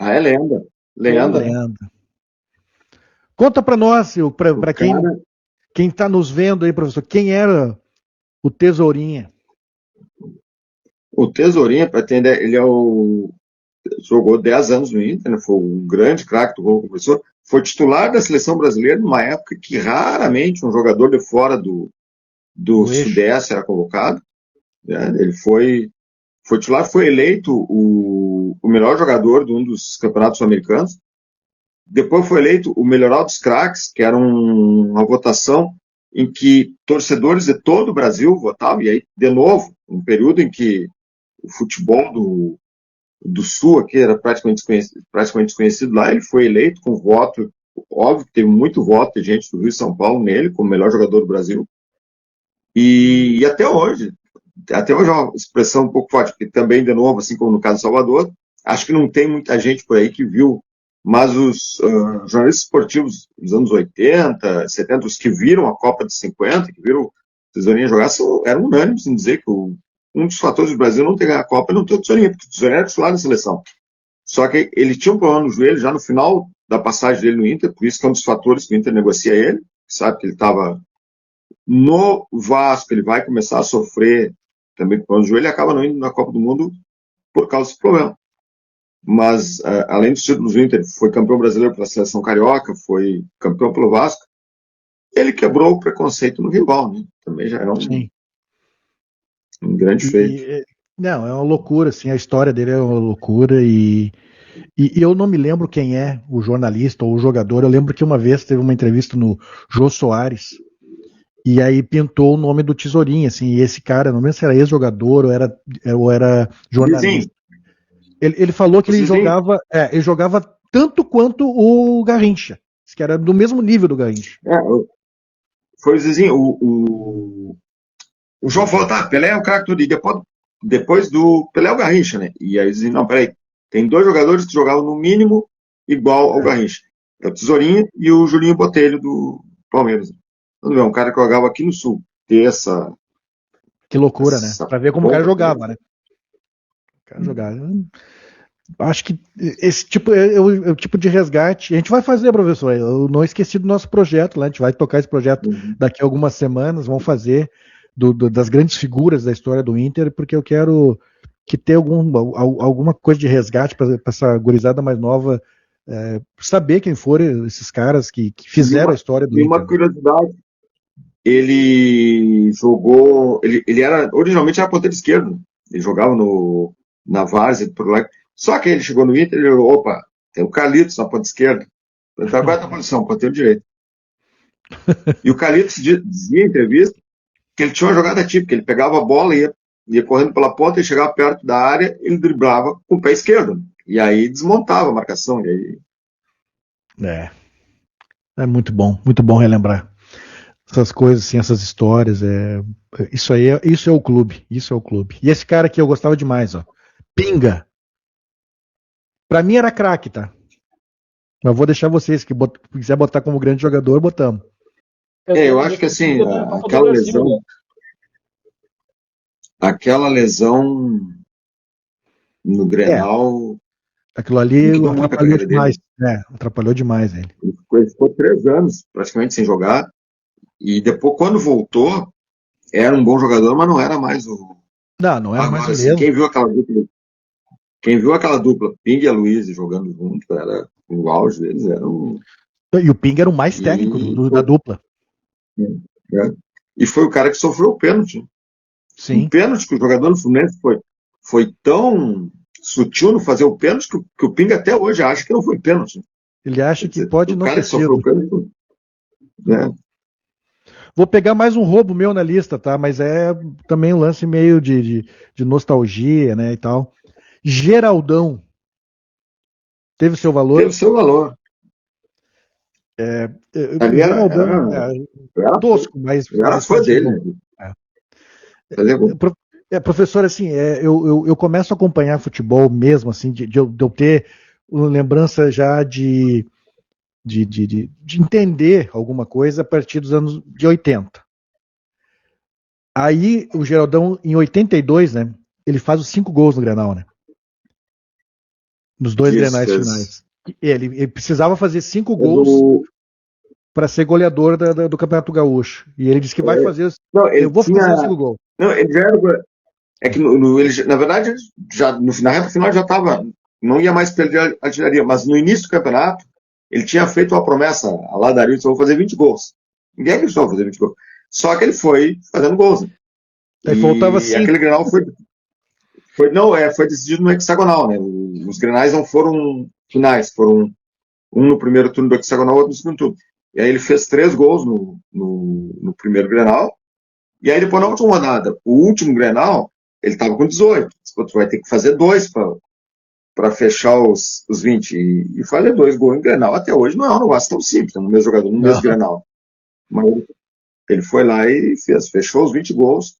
É lenda. Lenda. Conta pra nós, pra quem tá nos vendo aí, professor, quem era o Tesourinha? O Tesourinha, para entender, ele jogou 10 anos no Inter, né? Foi um grande craque do gol professor. Foi titular da seleção brasileira numa época que raramente um jogador de fora do Sudeste era convocado. Né? Ele foi titular, foi eleito o melhor jogador de um dos campeonatos sul-americanos. Depois foi eleito o melhor dos craques, que era uma votação em que torcedores de todo o Brasil votavam, e aí, de novo, um período em que o futebol do Sul aqui era praticamente desconhecido lá, ele foi eleito com voto, óbvio que teve muito voto de gente do Rio e São Paulo nele, como melhor jogador do Brasil, e até hoje é uma expressão um pouco forte, porque também, de novo, assim como no caso do Salvador, acho que não tem muita gente por aí que viu, mas os jornalistas esportivos dos anos 80, 70, os que viram a Copa de 50, que viram o Tesourinha jogar, eram unânimes em dizer que um dos fatores do Brasil não ter ganhado a Copa é não ter o Tesourinha, porque o Tesourinha era titular da seleção. Só que ele tinha um problema no joelho já no final da passagem dele no Inter, por isso que é um dos fatores que o Inter negocia ele, sabe que ele estava no Vasco, ele vai começar a sofrer também com o problema no joelho e acaba não indo na Copa do Mundo por causa desse problema. Mas, além dos títulos do Inter, foi campeão brasileiro pela seleção carioca, foi campeão pelo Vasco, ele quebrou o preconceito no rival, né? Também já é um grande feito. Não, é uma loucura, assim, a história dele é uma loucura e eu não me lembro quem é o jornalista ou o jogador. Eu lembro que uma vez teve uma entrevista no Jô Soares e aí pintou o nome do Tesourinha, assim, e esse cara, não lembro se era ex-jogador ou era jornalista. Ele falou que ele jogava tanto quanto o Garrincha, que era do mesmo nível do Garrincha. Foi o Zizinho, o João falou, tá, Pelé é o cara que tudo, e depois do Pelé é o Garrincha, né? E aí o Zizinho, não, peraí, tem dois jogadores que jogavam no mínimo igual ao Garrincha. É o Tesourinha e o Julinho Botelho do Palmeiras. É um cara que jogava aqui no Sul. Ter essa... Que loucura, né? Pra ver como o cara jogava, né? O cara jogava. Acho que esse tipo é o tipo de resgate. A gente vai fazer, professor. Eu não esqueci do nosso projeto lá. A gente vai tocar esse projeto daqui a algumas semanas. Vamos fazer das grandes figuras da história do Inter, porque eu quero que tenha alguma coisa de resgate para essa gurizada mais nova saber quem foram esses caras que fizeram a história do Inter. E uma curiosidade, ele jogou, ele era, originalmente era ponteiro esquerdo, ele jogava na Várzea, por lá, só que ele chegou no Inter e ele falou, opa, tem o Carlitos na ponta esquerda, então qual é a tua posição? Ponteiro direito. E o Carlitos dizia em entrevista que ele tinha uma jogada típica, ele pegava a bola e ia correndo pela ponta e chegava perto da área, ele driblava com o pé esquerdo, e aí desmontava a marcação, e aí... É muito bom relembrar essas coisas, assim, essas histórias. Isso é o clube. Isso é o clube. E esse cara aqui eu gostava demais, ó. Pinga. Pra mim era craque, tá? Mas vou deixar vocês que quiser botar como grande jogador, botamos. Eu acho que assim, aquela lesão no Grenal. Aquilo ali atrapalhou demais. Atrapalhou demais ele. Ele ficou 3 anos praticamente sem jogar. E depois, quando voltou, era um bom jogador, mas não era mais o. Não era mais o assim, mesmo. Quem viu aquela dupla, Ping e a Luiz jogando junto, era o auge deles, era um. E o Ping era o mais técnico da dupla. E foi o cara que sofreu o pênalti. Sim. O pênalti que o jogador do Fluminense foi tão sutil no fazer o pênalti que o Ping até hoje acha que não foi pênalti. Ele acha que pode não ter sido. O pênalti, Vou pegar mais um roubo meu na lista, tá? Mas é também um lance meio de nostalgia, né, e tal. Geraldão. Teve seu valor? Teve seu valor. Geraldão era tosco, mas era fã dele. Professor, assim, eu começo a acompanhar futebol mesmo, assim, de eu ter lembrança já de entender alguma coisa a partir dos anos de 80. Aí o Geraldão, em 82, né, ele faz os 5 gols no Grenal, né? Nos 2 Grenais finais. Ele precisava fazer 5 gols para ser goleador do Campeonato Gaúcho. E ele disse que vai fazer. Eu vou fazer os 5 gols. Não, ele já era. É que ele, na verdade, já, na reta final já estava. Não ia mais perder a artilharia, mas no início do campeonato, ele tinha feito uma promessa a lá da Dario, eu vou fazer 20 gols. Ninguém acreditou em fazer 20 gols. Só que ele foi fazendo gols. Né? Aí faltava 5. E aquele Grenal foi decidido no hexagonal, né? Os Grenais não foram finais, foram um no primeiro turno do hexagonal, outro no segundo turno. E aí ele fez 3 gols no primeiro Grenal. E aí depois na última rodada, o último Grenal, ele estava com 18. Tu vai ter que fazer 2 para fechar os 20 e fazer 2 gols em Grenal. Até hoje não é um negócio tão simples, no mesmo jogador, no mesmo Grenal. Mas ele foi lá e fechou os 20 gols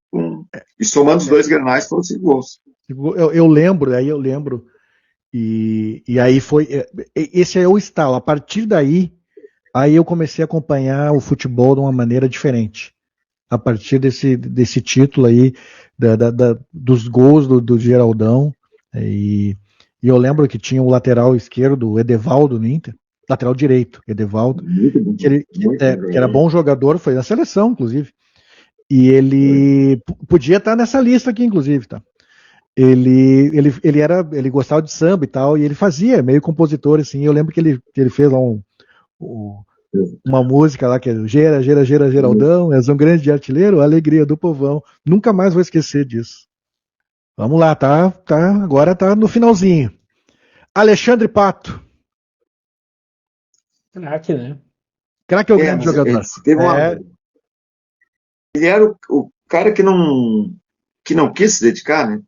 e somando os 2 Grenais foram 5 gols. Eu lembro. E aí foi. Esse é o estalo. A partir daí, aí eu comecei a acompanhar o futebol de uma maneira diferente. A partir desse título aí, dos gols do Geraldão. E eu lembro que tinha o lateral esquerdo, o Edevaldo no Inter. Lateral direito, Edevaldo. Que era bom jogador, foi na seleção, inclusive. E ele podia estar nessa lista aqui, inclusive, tá? Ele gostava de samba e tal, e ele fazia, meio compositor, assim. Eu lembro que ele fez lá uma música lá que é Gera, Gera, Gera, Geraldão, és um grande artilheiro, a alegria do povão. Nunca mais vou esquecer disso. Vamos lá, agora tá no finalzinho. Alexandre Pato. Craque, né? Craque é o grande jogador. Ele era o cara que não quis se dedicar, né?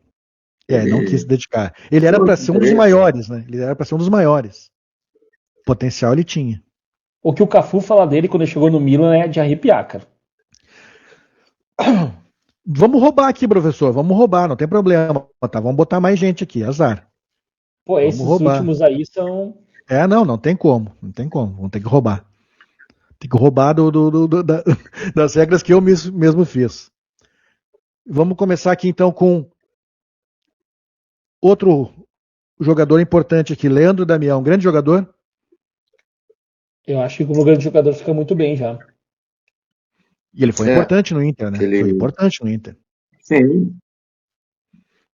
Não quis se dedicar. Ele era para ser um dos maiores, né? Ele era para ser um dos maiores. Potencial ele tinha. O que o Cafu fala dele quando ele chegou no Milan é de arrepiar, cara. Vamos roubar aqui, professor. Vamos roubar, não tem problema. Tá, vamos botar mais gente aqui, azar. Pô, esses últimos aí são... Não tem como. Não tem como. Vamos ter que roubar. Tem que roubar das regras que eu mesmo fiz. Vamos começar aqui então com outro jogador importante aqui, Leandro Damião. Grande jogador? Eu acho que como grande jogador fica muito bem já. E ele foi importante no Inter, né? Foi importante no Inter. Sim.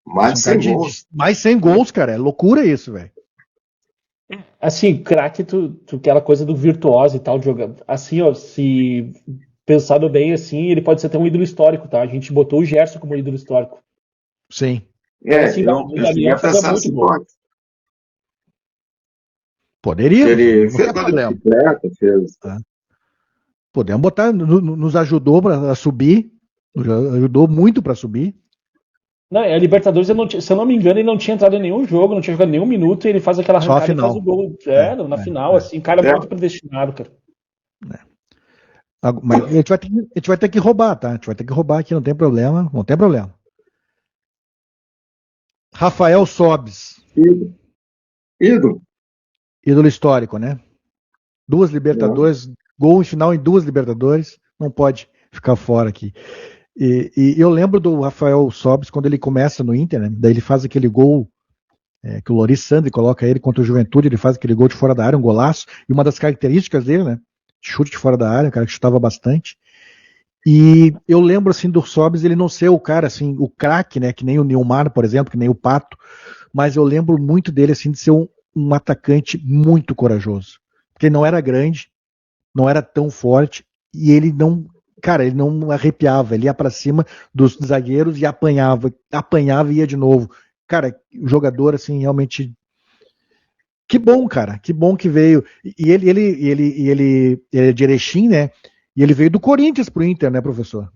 Mais 100 gols. Mais 100 gols, cara. É loucura isso, velho. Assim, craque, aquela coisa do virtuoso e tal, de jogar. Assim, ó, se pensado bem, assim, ele pode ser até um ídolo histórico, tá? A gente botou o Gerson como ídolo histórico. Sim. Assim, eu ia pensar assim, poderia. Ele fez bicicleta, fez. Podemos botar, nos ajudou a subir, nos ajudou muito para subir. Não, a Libertadores, se eu não me engano, ele não tinha entrado em nenhum jogo, não tinha jogado nenhum minuto, e ele faz aquela arrancada e faz o gol. Na final, assim, cara muito predestinado, cara. Mas a gente vai ter que roubar, tá? A gente vai ter que roubar aqui, não tem problema. Rafael Sobis. Ídolo histórico, né? 2 Libertadores, gol em final em 2 Libertadores, não pode ficar fora aqui. E eu lembro do Rafael Sobis quando ele começa no Inter, né? Daí ele faz aquele gol que o Loris Sandri coloca ele contra o Juventude, ele faz aquele gol de fora da área, um golaço, e uma das características dele, né? Chute de fora da área, um cara que chutava bastante. E eu lembro assim do Sobis, ele não ser o cara assim, o craque, né? Que nem o Nilmar, por exemplo, que nem o Pato, mas eu lembro muito dele assim de ser um atacante muito corajoso. Porque ele não era grande, não era tão forte, e ele não arrepiava, ele ia pra cima dos zagueiros e apanhava e ia de novo. Cara, o jogador assim, realmente que bom, cara, que bom que veio. E ele é de Erechim, né? E ele veio do Corinthians pro Inter, né, professor?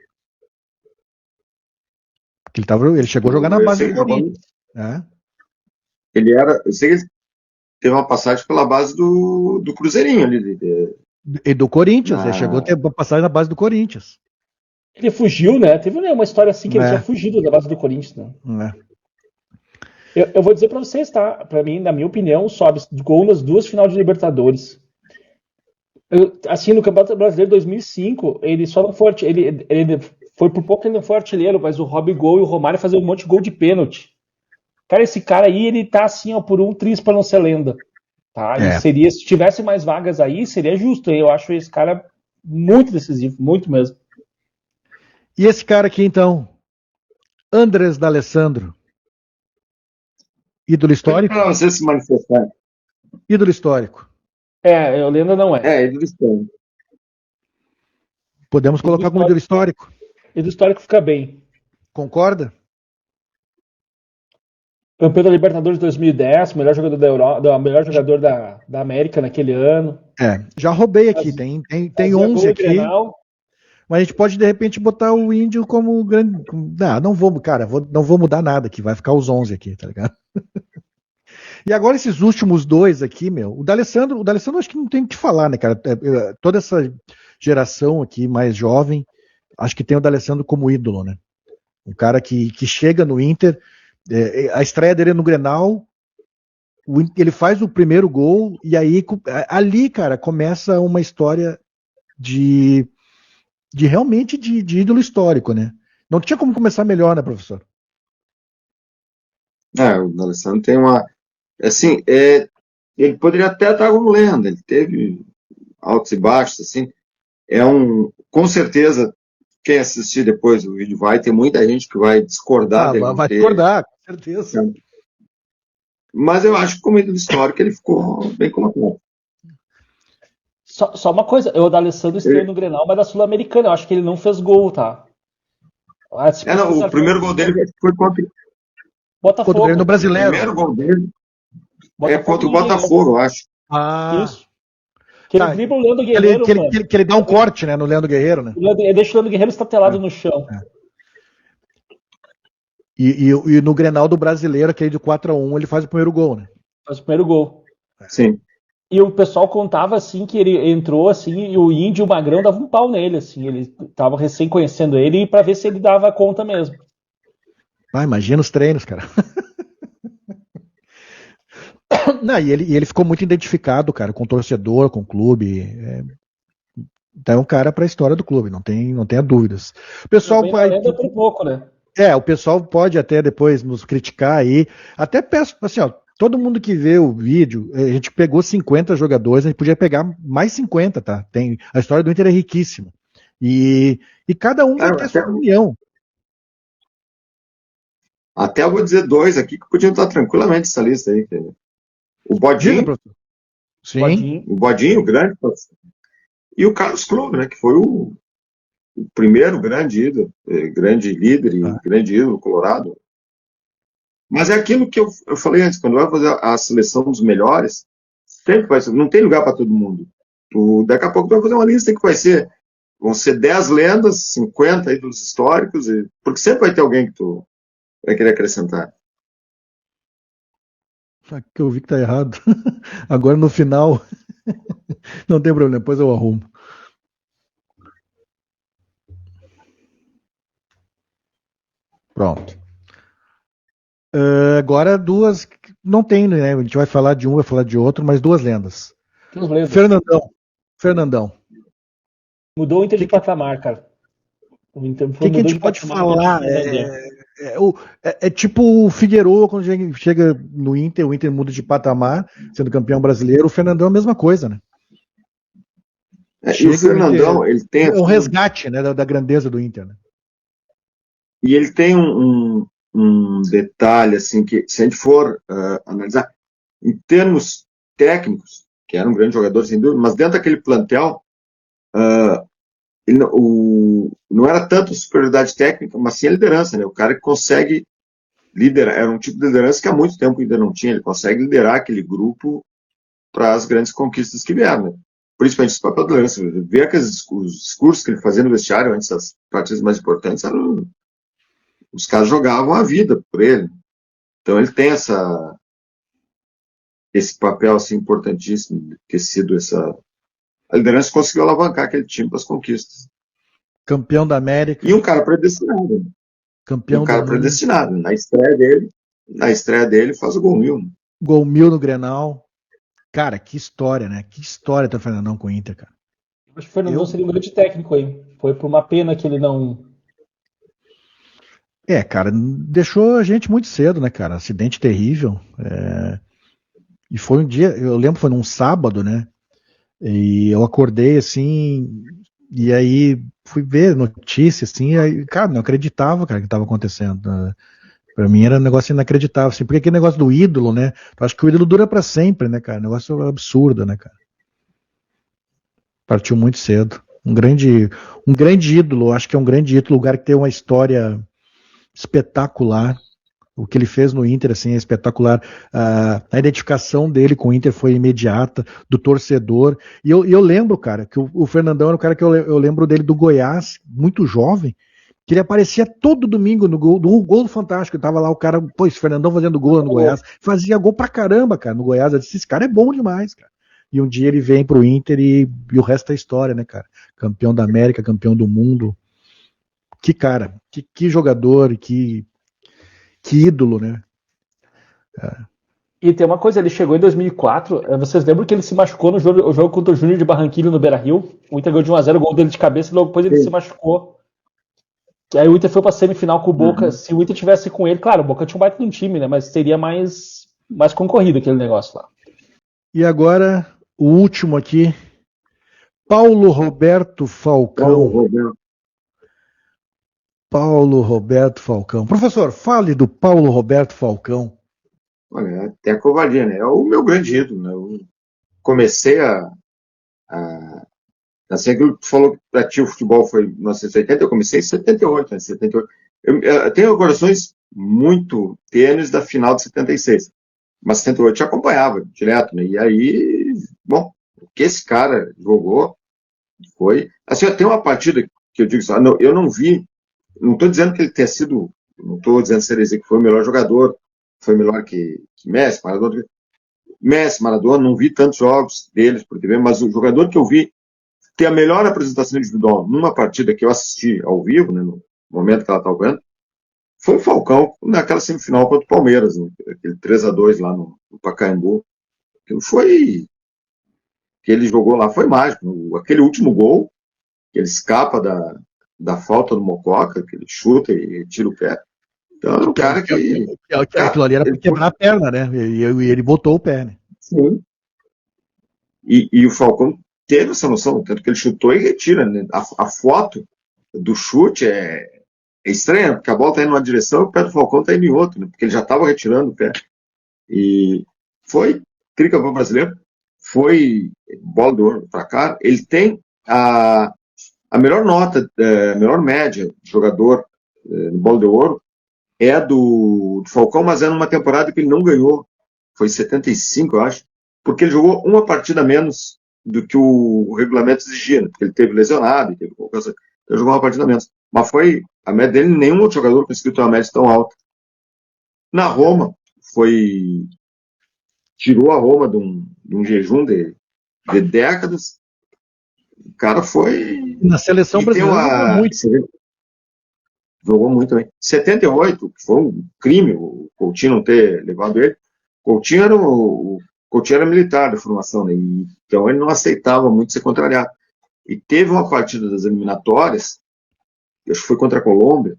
Porque ele chegou a jogar na base do Corinthians. Eu sei que ele teve uma passagem pela base do Cruzeirinho ali. E do Corinthians, ele chegou a ter uma passagem na base do Corinthians. Ele fugiu, né? Teve uma história assim que ele tinha fugido da base do Corinthians, né? Eu vou dizer pra vocês, tá? Pra mim, na minha opinião, sobe gol nas 2 finais de Libertadores. Assim, no Campeonato Brasileiro 2005, ele só não foi ele foi por pouco ele não foi artilheiro, mas o Robigol e o Romário faziam um monte de gol de pênalti. Cara, esse cara aí, ele tá assim, ó, por um triz pra não ser lenda. Tá? E se tivesse mais vagas aí, seria justo. Eu acho esse cara muito decisivo, muito mesmo. E esse cara aqui, então? Andrés D'Alessandro. Ídolo histórico? Não, você se manifestar. Ídolo histórico. A lenda não é. Ídolo histórico. Podemos colocar como ídolo histórico. Ídolo histórico fica bem. Concorda? Campeão da Libertadores 2010, melhor jogador da Europa, melhor jogador da América naquele ano. Já roubei aqui, tem 11 aqui. Mas a gente pode, de repente, botar o Índio como grande. Não vou, cara, não vou mudar nada aqui, vai ficar os 11 aqui, tá ligado? E agora esses últimos dois aqui, meu, o D'Alessandro acho que não tem o que falar, né, cara? Toda essa geração aqui mais jovem, acho que tem o D'Alessandro como ídolo, né? Um cara que chega no Inter, a estreia dele no Grenal, ele faz o primeiro gol e aí ali, cara, começa uma história de realmente de ídolo histórico, né? Não tinha como começar melhor, né, professor? O Alessandro tem uma. Assim, ele poderia até estar como lenda, ele teve altos e baixos, assim. Com certeza, quem assistir depois o vídeo vai ter muita gente que vai discordar dele não Vai ter. discordar, com certeza. Mas eu acho que como ídolo histórico ele ficou bem colocado. Só uma coisa, o D'Alessandro estreou no Grenal, mas da Sul-Americana, eu acho que ele não fez gol, tá? O primeiro gol dele foi contra Botafogo. Contra no o Brasileiro. primeiro gol dele Botafogo contra o Botafogo, eu acho. Isso. Que ele dribla o Leandro Guerreiro, que ele dá um corte, né, no Leandro Guerreiro, né? Ele deixa o Leandro Guerreiro estatelado no chão. E no Grenal do Brasileiro, aquele de 4-1, ele faz o primeiro gol, né? Faz o primeiro gol. Sim. E o pessoal contava assim que ele entrou assim e o Índio e o Magrão davam um pau nele, assim. Ele tava recém conhecendo ele para ver se ele dava conta mesmo. Imagina os treinos, cara. Não, e ele ficou muito identificado, cara, com o torcedor, com o clube. Então é um cara para a história do clube, não tenha dúvidas. O pessoal por pouco, né? O pessoal pode até depois nos criticar aí. Até peço, assim, ó, todo mundo que vê o vídeo, a gente pegou 50 jogadores, a gente podia pegar mais 50, tá? A história do Inter é riquíssima. E cada um vai ter sua opinião. Até eu vou dizer dois aqui que podiam estar tranquilamente nessa lista aí. O Bodinho. Sim. O Bodinho, o grande. E o Carlos Clube, né? Que foi o primeiro grande ídolo, grande líder e grande ídolo colorado. Mas é aquilo que eu falei antes, quando vai fazer a seleção dos melhores, sempre vai ser, não tem lugar para todo mundo. Daqui a pouco tu vai fazer uma lista que vão ser 10 lendas, 50 ídolos históricos, porque sempre vai ter alguém que tu vai querer acrescentar. Que eu vi que tá errado. Agora no final. Não tem problema, depois eu arrumo. Pronto. Agora duas. Não tem, né? A gente vai falar de um, vai falar de outro, mas duas lendas. Fernandão. Mudou o Inter de patamar, cara. O que a gente pode falar? É tipo o Figueiredo, quando chega no Inter, o Inter muda de patamar, sendo campeão brasileiro. O Fernandão é a mesma coisa, né? E o Fernandão, ele tem. É um resgate, né, da grandeza do Inter, né? E ele tem um detalhe, assim, que se a gente for analisar, em termos técnicos, que era um grande jogador, sem dúvida, mas dentro daquele plantel, ele não era tanto superioridade técnica, mas sim a liderança, né? O cara que consegue liderar, era um tipo de liderança que há muito tempo ainda não tinha, ele consegue liderar aquele grupo para as grandes conquistas que vieram, né? Principalmente esse papel da liderança. Ver os discursos que ele fazia no vestiário antes das partidas mais importantes, os caras jogavam a vida por ele. Então ele tem esse papel assim, importantíssimo de ter sido a liderança conseguiu alavancar aquele time para as conquistas. Campeão da América. E um cara predestinado. Predestinado. Na estreia dele faz o gol 1000. Gol 1000 no Grenal. Cara, que história, né? Que história tá o Fernandão com o Inter, cara. Eu acho que o Fernandão seria um grande técnico aí. Foi por uma pena que ele não... Cara, deixou a gente muito cedo, né, cara? Acidente terrível. E foi um dia, eu lembro, foi num sábado, né? E eu acordei assim, e aí fui ver notícia, assim, e aí, cara, não acreditava, cara, que estava acontecendo. Pra mim era um negócio inacreditável, assim, porque aquele negócio do ídolo, né? Eu acho que o ídolo dura pra sempre, né, cara? Negócio absurdo, né, cara? Partiu muito cedo. Um grande ídolo, acho que é um grande ídolo, lugar que tem uma história espetacular. O que ele fez no Inter, assim, é espetacular. A identificação dele com o Inter foi imediata, do torcedor. E eu lembro, cara, que o Fernandão era um cara que eu lembro dele do Goiás, muito jovem, que ele aparecia todo domingo no gol do Fantástico. Tava lá o cara, pô, esse Fernandão fazendo gol no Goiás. Fazia gol pra caramba, cara, no Goiás. Eu disse, esse cara é bom demais, cara. E um dia ele vem pro Inter e o resto é história, né, cara? Campeão da América, campeão do mundo. Que cara, que jogador, que ídolo, né? E tem uma coisa, ele chegou em 2004, vocês lembram que ele se machucou no jogo contra o Júnior de Barranquilla no Beira-Rio? O Inter ganhou de 1-0, o gol dele de cabeça, e logo depois ele se machucou. E aí o Inter foi pra semifinal com o Boca. Se o Inter tivesse com ele, claro, o Boca tinha um baita de um time, né? Mas seria mais concorrido aquele negócio lá. E agora, o último aqui, Paulo Roberto Falcão. Paulo Roberto Falcão. Professor, fale do Paulo Roberto Falcão. Olha, até a covardia, né? É o meu grande ídolo, né? Eu comecei assim, aquilo que tu falou que pra ti o futebol foi em 1980, eu comecei em 78, né? 78. Eu tenho recordações muito tênues da final de 76, mas 78 eu te acompanhava direto, né? E aí, bom, o que esse cara jogou foi... Assim, tem uma partida que eu digo assim, eu não vi, não estou dizendo que ele tenha sido, não estou dizendo que foi o melhor jogador, foi melhor que Messi, Maradona, não vi tantos jogos deles por TV, mas o jogador que eu vi ter a melhor apresentação individual numa partida que eu assisti ao vivo, né, no momento que ela estava jogando, foi o Falcão naquela semifinal contra o Palmeiras, né, aquele 3-2 lá no Pacaembu. Aquilo foi... que ele jogou lá foi mágico. Aquele último gol, que ele escapa da falta do Mococa, que ele chuta e tira o pé. Então é um cara que... Aquilo ali era para quebrar a perna, né? E ele botou o pé, né? Sim. E o Falcão teve essa noção, tanto que ele chutou e retira, né? A foto do chute é estranha, porque a bola está indo numa direção e o pé do Falcão está indo em outra, né? Porque ele já estava retirando o pé. E foi tricampeão brasileiro, foi bola de ouro para cá. Ele tem a melhor nota, a melhor média de jogador no bola de ouro é do Falcão, mas é numa temporada que ele não ganhou. Foi 75, eu acho, porque ele jogou uma partida menos do que o regulamento exigia, né? Porque ele teve lesionado, ele jogou uma partida menos. Mas foi a média dele, nenhum outro jogador conseguiu ter uma média tão alta. Na Roma, tirou a Roma de um jejum de décadas. O cara foi... Na seleção brasileira jogou muito bem. 78, que foi um crime o Coutinho não ter levado ele. Coutinho era militar da formação, né? Então ele não aceitava muito ser contrariado. E teve uma partida das eliminatórias, acho que foi contra a Colômbia,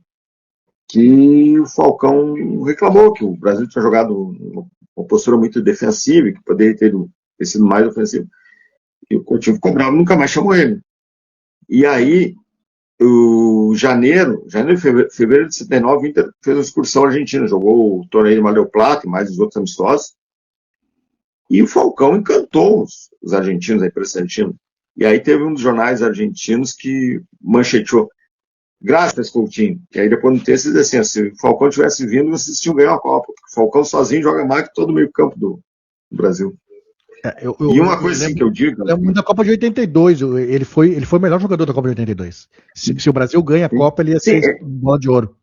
que o Falcão reclamou que o Brasil tinha jogado uma postura muito defensiva e que poderia ter sido mais ofensivo. E o Coutinho ficou bravo, nunca mais chamou ele. E aí, janeiro e fevereiro de 79, o Inter fez uma excursão argentina, jogou o torneio de Mar del Plata e mais os outros amistosos. E o Falcão encantou os argentinos, a imprensa argentina. E aí teve um dos jornais argentinos que mancheteou: graças, Coutinho. E aí depois no texto diz assim: se o Falcão tivesse vindo, vocês tinham ganho a Copa. Porque o Falcão sozinho joga mais que todo o meio campo do Brasil. E uma coisa assim que eu digo... Eu lembro da Copa de 82, ele foi o melhor jogador da Copa de 82. Se o Brasil ganha a Copa, ele ia ser bola de ouro.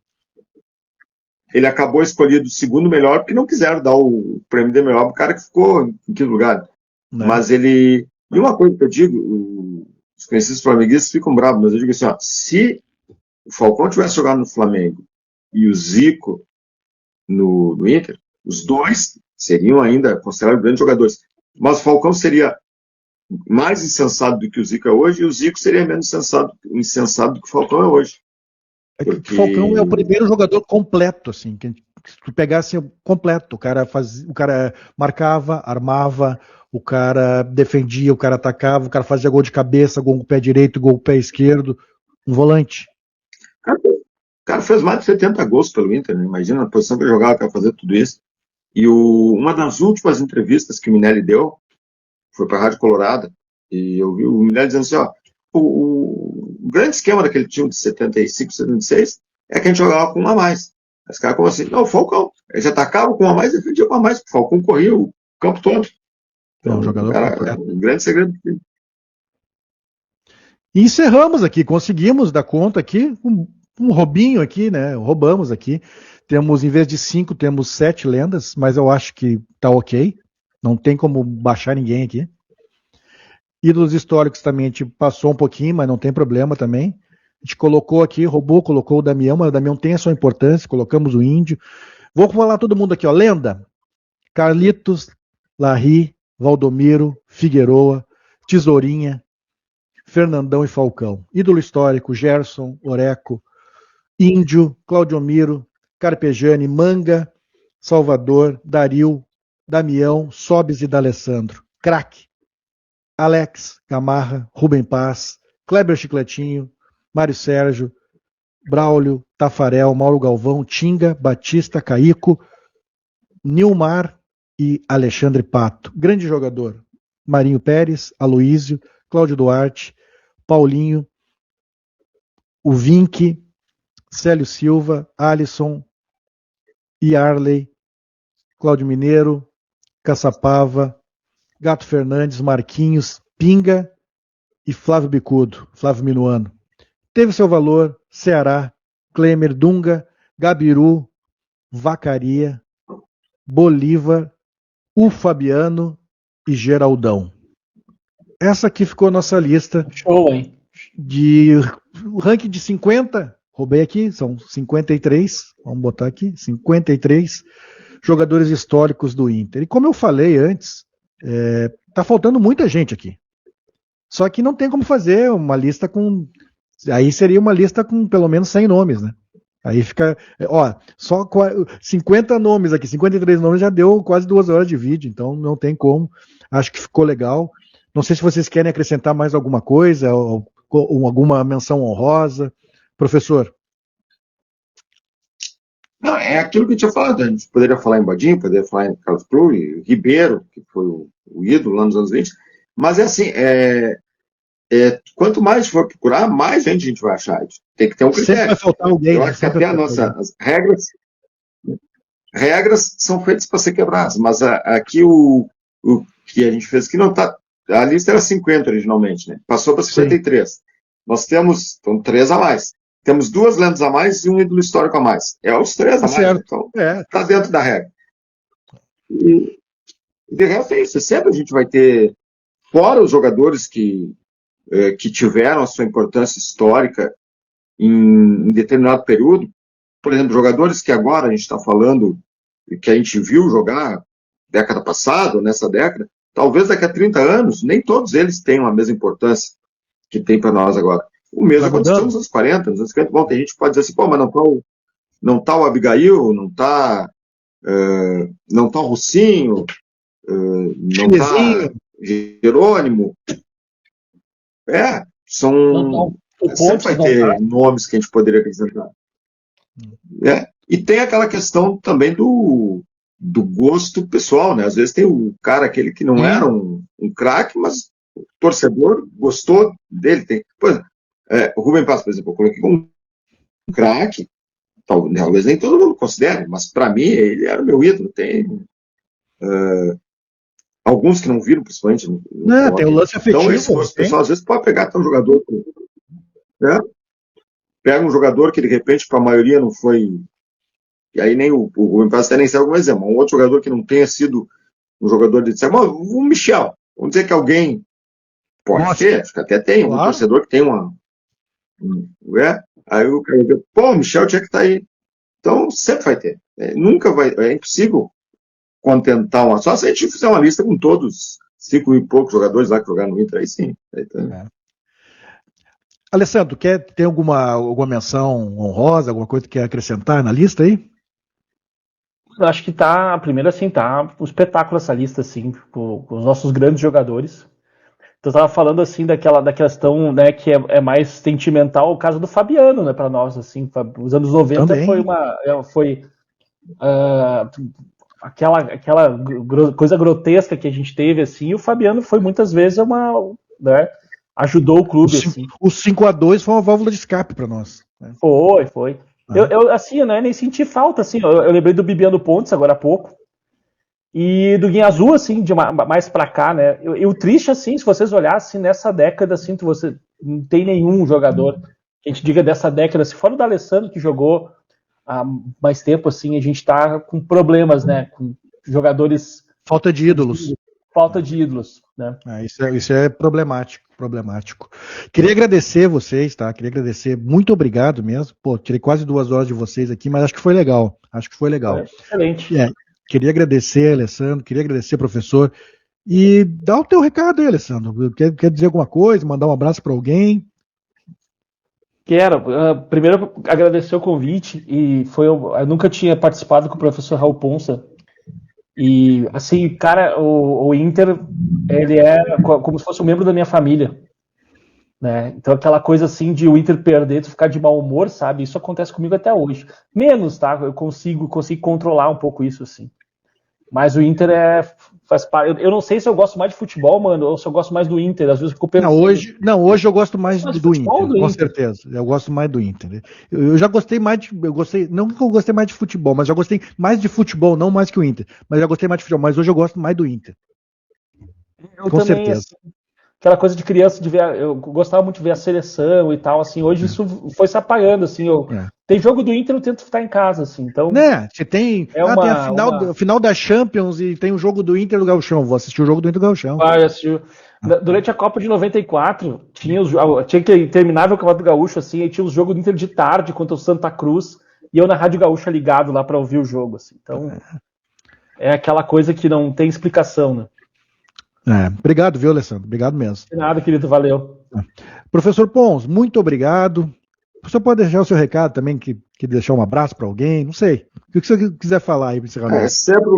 Ele acabou escolhido o segundo melhor, porque não quiseram dar o prêmio de melhor pro cara que ficou em quinto lugar. Não. Mas ele... E uma coisa que eu digo, os conhecidos flamenguistas ficam bravos, mas eu digo assim, ó, se o Falcão tivesse jogado no Flamengo e o Zico no Inter, os dois seriam ainda considerados grandes jogadores. Mas o Falcão seria mais insensato do que o Zico é hoje, e o Zico seria menos insensato do que o Falcão é hoje. Porque... O Falcão é o primeiro jogador completo, assim, que se tu pegasse completo, o cara marcava, armava, o cara defendia, o cara atacava, o cara fazia gol de cabeça, gol com o pé direito, gol com o pé esquerdo, um volante. O cara fez mais de 70 gols pelo Inter, né? Imagina a posição que ele jogava para fazer tudo isso. E uma das últimas entrevistas que o Minelli deu foi para a Rádio Colorado, e eu vi o Minelli dizendo assim, ó, o grande esquema daquele time de 75, 76 é que a gente jogava com um a mais. Os caras, como assim? Não, o Falcão. Eles atacavam com uma mais, defendiam com uma mais. O Falcão corria o campo todo. Então, um jogador era um grande segredo. E encerramos aqui, conseguimos dar conta aqui, um roubinho aqui, né? Roubamos aqui. Temos, em vez de 5, temos 7 lendas, mas eu acho que tá ok. Não tem como baixar ninguém aqui. Ídolos históricos também a gente passou um pouquinho, mas não tem problema também. A gente colocou aqui, roubou, colocou o Damião, mas o Damião tem a sua importância, colocamos o Índio. Vou falar todo mundo aqui, ó. Lenda: Carlitos, Larry, Valdomiro, Figueroa, Tesourinha, Fernandão e Falcão. Ídolo histórico: Gerson, Oreco, Índio, Claudiomiro, Carpegiani, Manga, Salvador, Dario, Damião, Sobes e D'Alessandro. Craque: Alex, Gamarra, Rubem Paz, Kleber Chicletinho, Mário Sérgio, Braulio, Tafarel, Mauro Galvão, Tinga, Batista, Caico, Nilmar e Alexandre Pato. Grande jogador: Marinho Pérez, Aloísio, Cláudio Duarte, Paulinho, o Vinck, Célio Silva, Alisson, Yarley, Cláudio Mineiro, Caçapava, Gato Fernandes, Marquinhos, Pinga e Flávio Bicudo, Flávio Minuano. Teve seu valor: Ceará, Klemer, Dunga, Gabiru, Vacaria, Bolívar, o Fabiano e Geraldão. Essa aqui ficou a nossa lista. Show, hein? De ranking de 50, roubei aqui, são 53, vamos botar aqui, 53 jogadores históricos do Inter. E como eu falei antes, tá faltando muita gente aqui. Só que não tem como fazer uma lista com... Aí seria uma lista com pelo menos 100 nomes, né? Aí fica... Ó, só 50 nomes aqui, 53 nomes já deu quase 2 horas de vídeo, então não tem como. Acho que ficou legal. Não sei se vocês querem acrescentar mais alguma coisa, ou alguma menção honrosa. Professor. Não, é aquilo que eu tinha falado. A gente poderia falar em Badinho, poderia falar em Carlos Cruz, Ribeiro, que foi o ídolo lá nos anos 20. Mas é assim, quanto mais for procurar, mais gente a gente vai achar. Tem que ter um critério. Sempre vai faltar alguém. Eu acho que até as regras são feitas para ser quebradas. Mas aqui o que a gente fez aqui não está... A lista era 50 originalmente, né? Passou para 53. Sim. Nós temos 3 a mais. Temos 2 lendas a mais e um ídolo histórico a mais. É os 3 a mais. Certo. Então, está dentro da regra. E de resto é isso. Sempre a gente vai ter, fora os jogadores que tiveram a sua importância histórica em determinado período, por exemplo, jogadores que agora a gente está falando, que a gente viu jogar década passada, nessa década, talvez daqui a 30 anos, nem todos eles tenham a mesma importância que tem para nós agora. O mesmo aconteceu nos anos 40, nos anos 50. Bom, tem gente que pode dizer assim, pô, mas não tá o Abigail, não tá o Russinho, não tá Jerônimo. Sempre vai ter nomes que a gente poderia acrescentar. E tem aquela questão também do gosto pessoal, né? Às vezes tem o cara, aquele que não era um craque, mas o torcedor gostou dele. O Rubem Paz, por exemplo, eu coloquei como um craque, talvez nem todo mundo considere, mas para mim ele era o meu ídolo. Tem alguns que não viram, principalmente. Tem o lance afetivo. Então, esse gosto pessoal, às vezes pode pegar até um jogador. Pega um jogador que de repente para a maioria não foi. E aí nem o Rubem Paz até nem sabe algum exemplo. Um outro jogador que não tenha sido um jogador de destaque. O Michel. Vamos dizer que alguém pode ter, acho que até tem, um torcedor que tem uma. Aí o cara diz, pô, o Michel tinha que estar aí. Então sempre vai ter. Nunca vai. É impossível contentar uma. Só se a gente fizer uma lista com todos 5 e poucos jogadores lá que jogaram no Inter, aí sim. Alessandro, tem alguma menção honrosa, alguma coisa que quer acrescentar na lista aí? Eu acho que primeiro assim, tá um espetáculo essa lista, assim, com os nossos grandes jogadores. Então eu tava falando, assim, da questão, né, que é mais sentimental, o caso do Fabiano, né, para nós, assim, os anos 90 também. foi aquela coisa grotesca que a gente teve, assim, e o Fabiano foi muitas vezes ajudou o clube, assim. O 5-2 foi uma válvula de escape para nós. Né? Foi. Assim, né, nem senti falta, assim, eu lembrei do Bibiano Pontes agora há pouco, e do Guinha Azul, assim, de mais pra cá, né, e o triste, assim, se vocês olhassem nessa década, assim, você não tem nenhum jogador que a gente diga dessa década, se fora o D'Alessandro que jogou há mais tempo, assim, a gente tá com problemas, né, com jogadores... Falta de ídolos. Falta de ídolos, né. Isso é problemático. Queria agradecer vocês, tá? Queria agradecer, muito obrigado mesmo. Pô, tirei quase 2 horas de vocês aqui, mas acho que foi legal. Excelente. Queria agradecer, Alessandro, queria agradecer, professor. E dá o teu recado aí, Alessandro. Quer dizer alguma coisa, mandar um abraço para alguém? Quero. Primeiro, agradecer o convite. Eu nunca tinha participado com o professor Raul Ponça. E, assim, cara, o Inter, ele é como se fosse um membro da minha família. Né? Então, aquela coisa assim de o Inter perder, tu ficar de mau humor, sabe? Isso acontece comigo até hoje. Menos, tá? Eu consigo controlar um pouco isso, assim. Mas o Inter faz parte. Eu não sei se eu gosto mais de futebol, mano, ou se eu gosto mais do Inter. Às vezes eu fico pensando. Hoje eu gosto mais do Inter, com certeza. Eu gosto mais do Inter. Eu já gostei mais de. Não que eu gostei mais de futebol, mas já gostei mais de futebol, não mais que o Inter. Mas já gostei mais de futebol, mas hoje eu gosto mais do Inter. Com certeza. Assim, aquela coisa de criança, eu gostava muito de ver a seleção e tal, assim, hoje isso foi se apagando, assim, tem jogo do Inter, eu tento ficar em casa, assim, então... Você tem, tem a final da Champions e tem o jogo do Inter do Gauchão, vou assistir o jogo do Inter do Gauchão. Durante a Copa de 94, tinha que terminar o Campeonato Gaúcho, assim, aí tinha os jogos do Inter de tarde contra o Santa Cruz, e eu na Rádio Gaúcha ligado lá pra ouvir o jogo, assim, então é aquela coisa que não tem explicação, né? Obrigado, viu, Alessandro? Obrigado mesmo. De nada, querido, valeu. Professor Pons, muito obrigado. O senhor pode deixar o seu recado também, que deixar um abraço para alguém, não sei. O que o senhor quiser falar aí para encerramento? É sempre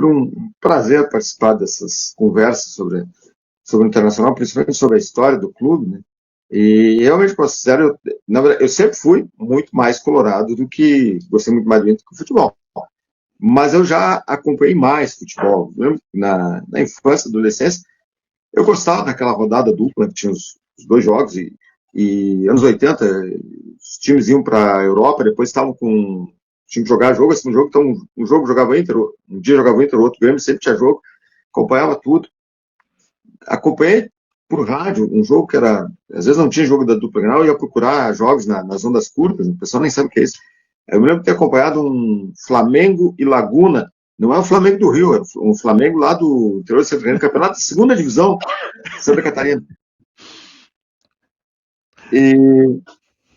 um prazer participar dessas conversas sobre o Internacional, principalmente sobre a história do clube, né? E realmente considero, na verdade, eu sempre fui muito mais colorado gostei muito mais do Inter que do futebol. Mas eu já acompanhei mais futebol. Na infância, adolescência, eu gostava daquela rodada dupla, que tinha os 2 jogos, e anos 80, os times iam para a Europa, depois estavam tinham que jogar jogo, assim, então um jogo jogava Inter, um dia jogava Inter, o outro Grêmio, sempre tinha jogo, acompanhava tudo. Acompanhei por rádio um jogo que era, às vezes não tinha jogo da dupla Grenal, eu ia procurar jogos nas ondas curtas, o pessoal nem sabe o que é isso. Eu me lembro de ter acompanhado um Flamengo e Laguna. Não é o Flamengo do Rio, é um Flamengo lá do interior de Santa Catarina, campeonato da segunda divisão de Santa Catarina.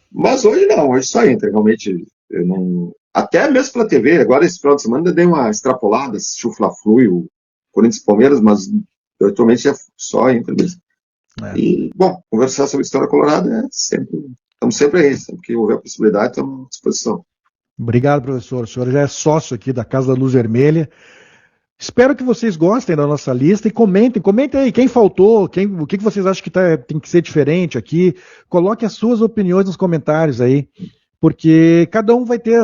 Mas hoje não, hoje só entra. Realmente, eu não. Até mesmo pela TV, agora esse final de semana eu dei uma extrapolada, assisti o Fla-Flu e o Corinthians e Palmeiras, mas eu atualmente só entra mesmo. E, bom, conversar sobre a história colorada estamos sempre aí, sempre que houver a possibilidade, estamos à disposição. Obrigado, professor. O senhor já é sócio aqui da Casa da Luz Vermelha. Espero que vocês gostem da nossa lista e comentem aí quem faltou, o que vocês acham que tem que ser diferente aqui. Coloque as suas opiniões nos comentários aí, porque cada um vai ter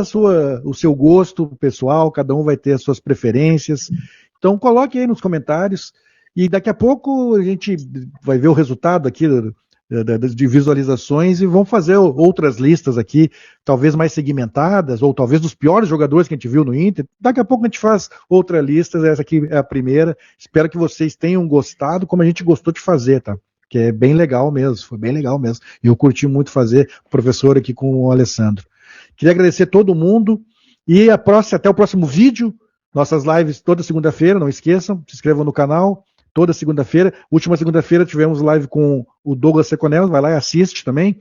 o seu gosto pessoal, cada um vai ter as suas preferências. Então coloque aí nos comentários e daqui a pouco a gente vai ver o resultado aqui de visualizações e vamos fazer outras listas aqui, talvez mais segmentadas, ou talvez dos piores jogadores que a gente viu no Inter. Daqui a pouco a gente faz outra lista, essa aqui é a primeira. Espero que vocês tenham gostado, como a gente gostou de fazer, tá? Que é bem legal mesmo, foi bem legal mesmo. Eu curti muito fazer o professor aqui com o Alessandro. Queria agradecer todo mundo e até o próximo vídeo. Nossas lives toda segunda-feira, não esqueçam, se inscrevam no canal. Toda segunda-feira. Última segunda-feira tivemos live com o Douglas Seconel, vai lá e assiste também.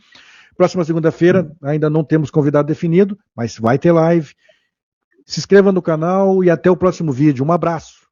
Próxima segunda-feira ainda não temos convidado definido, mas vai ter live. Se inscreva no canal e até o próximo vídeo. Um abraço.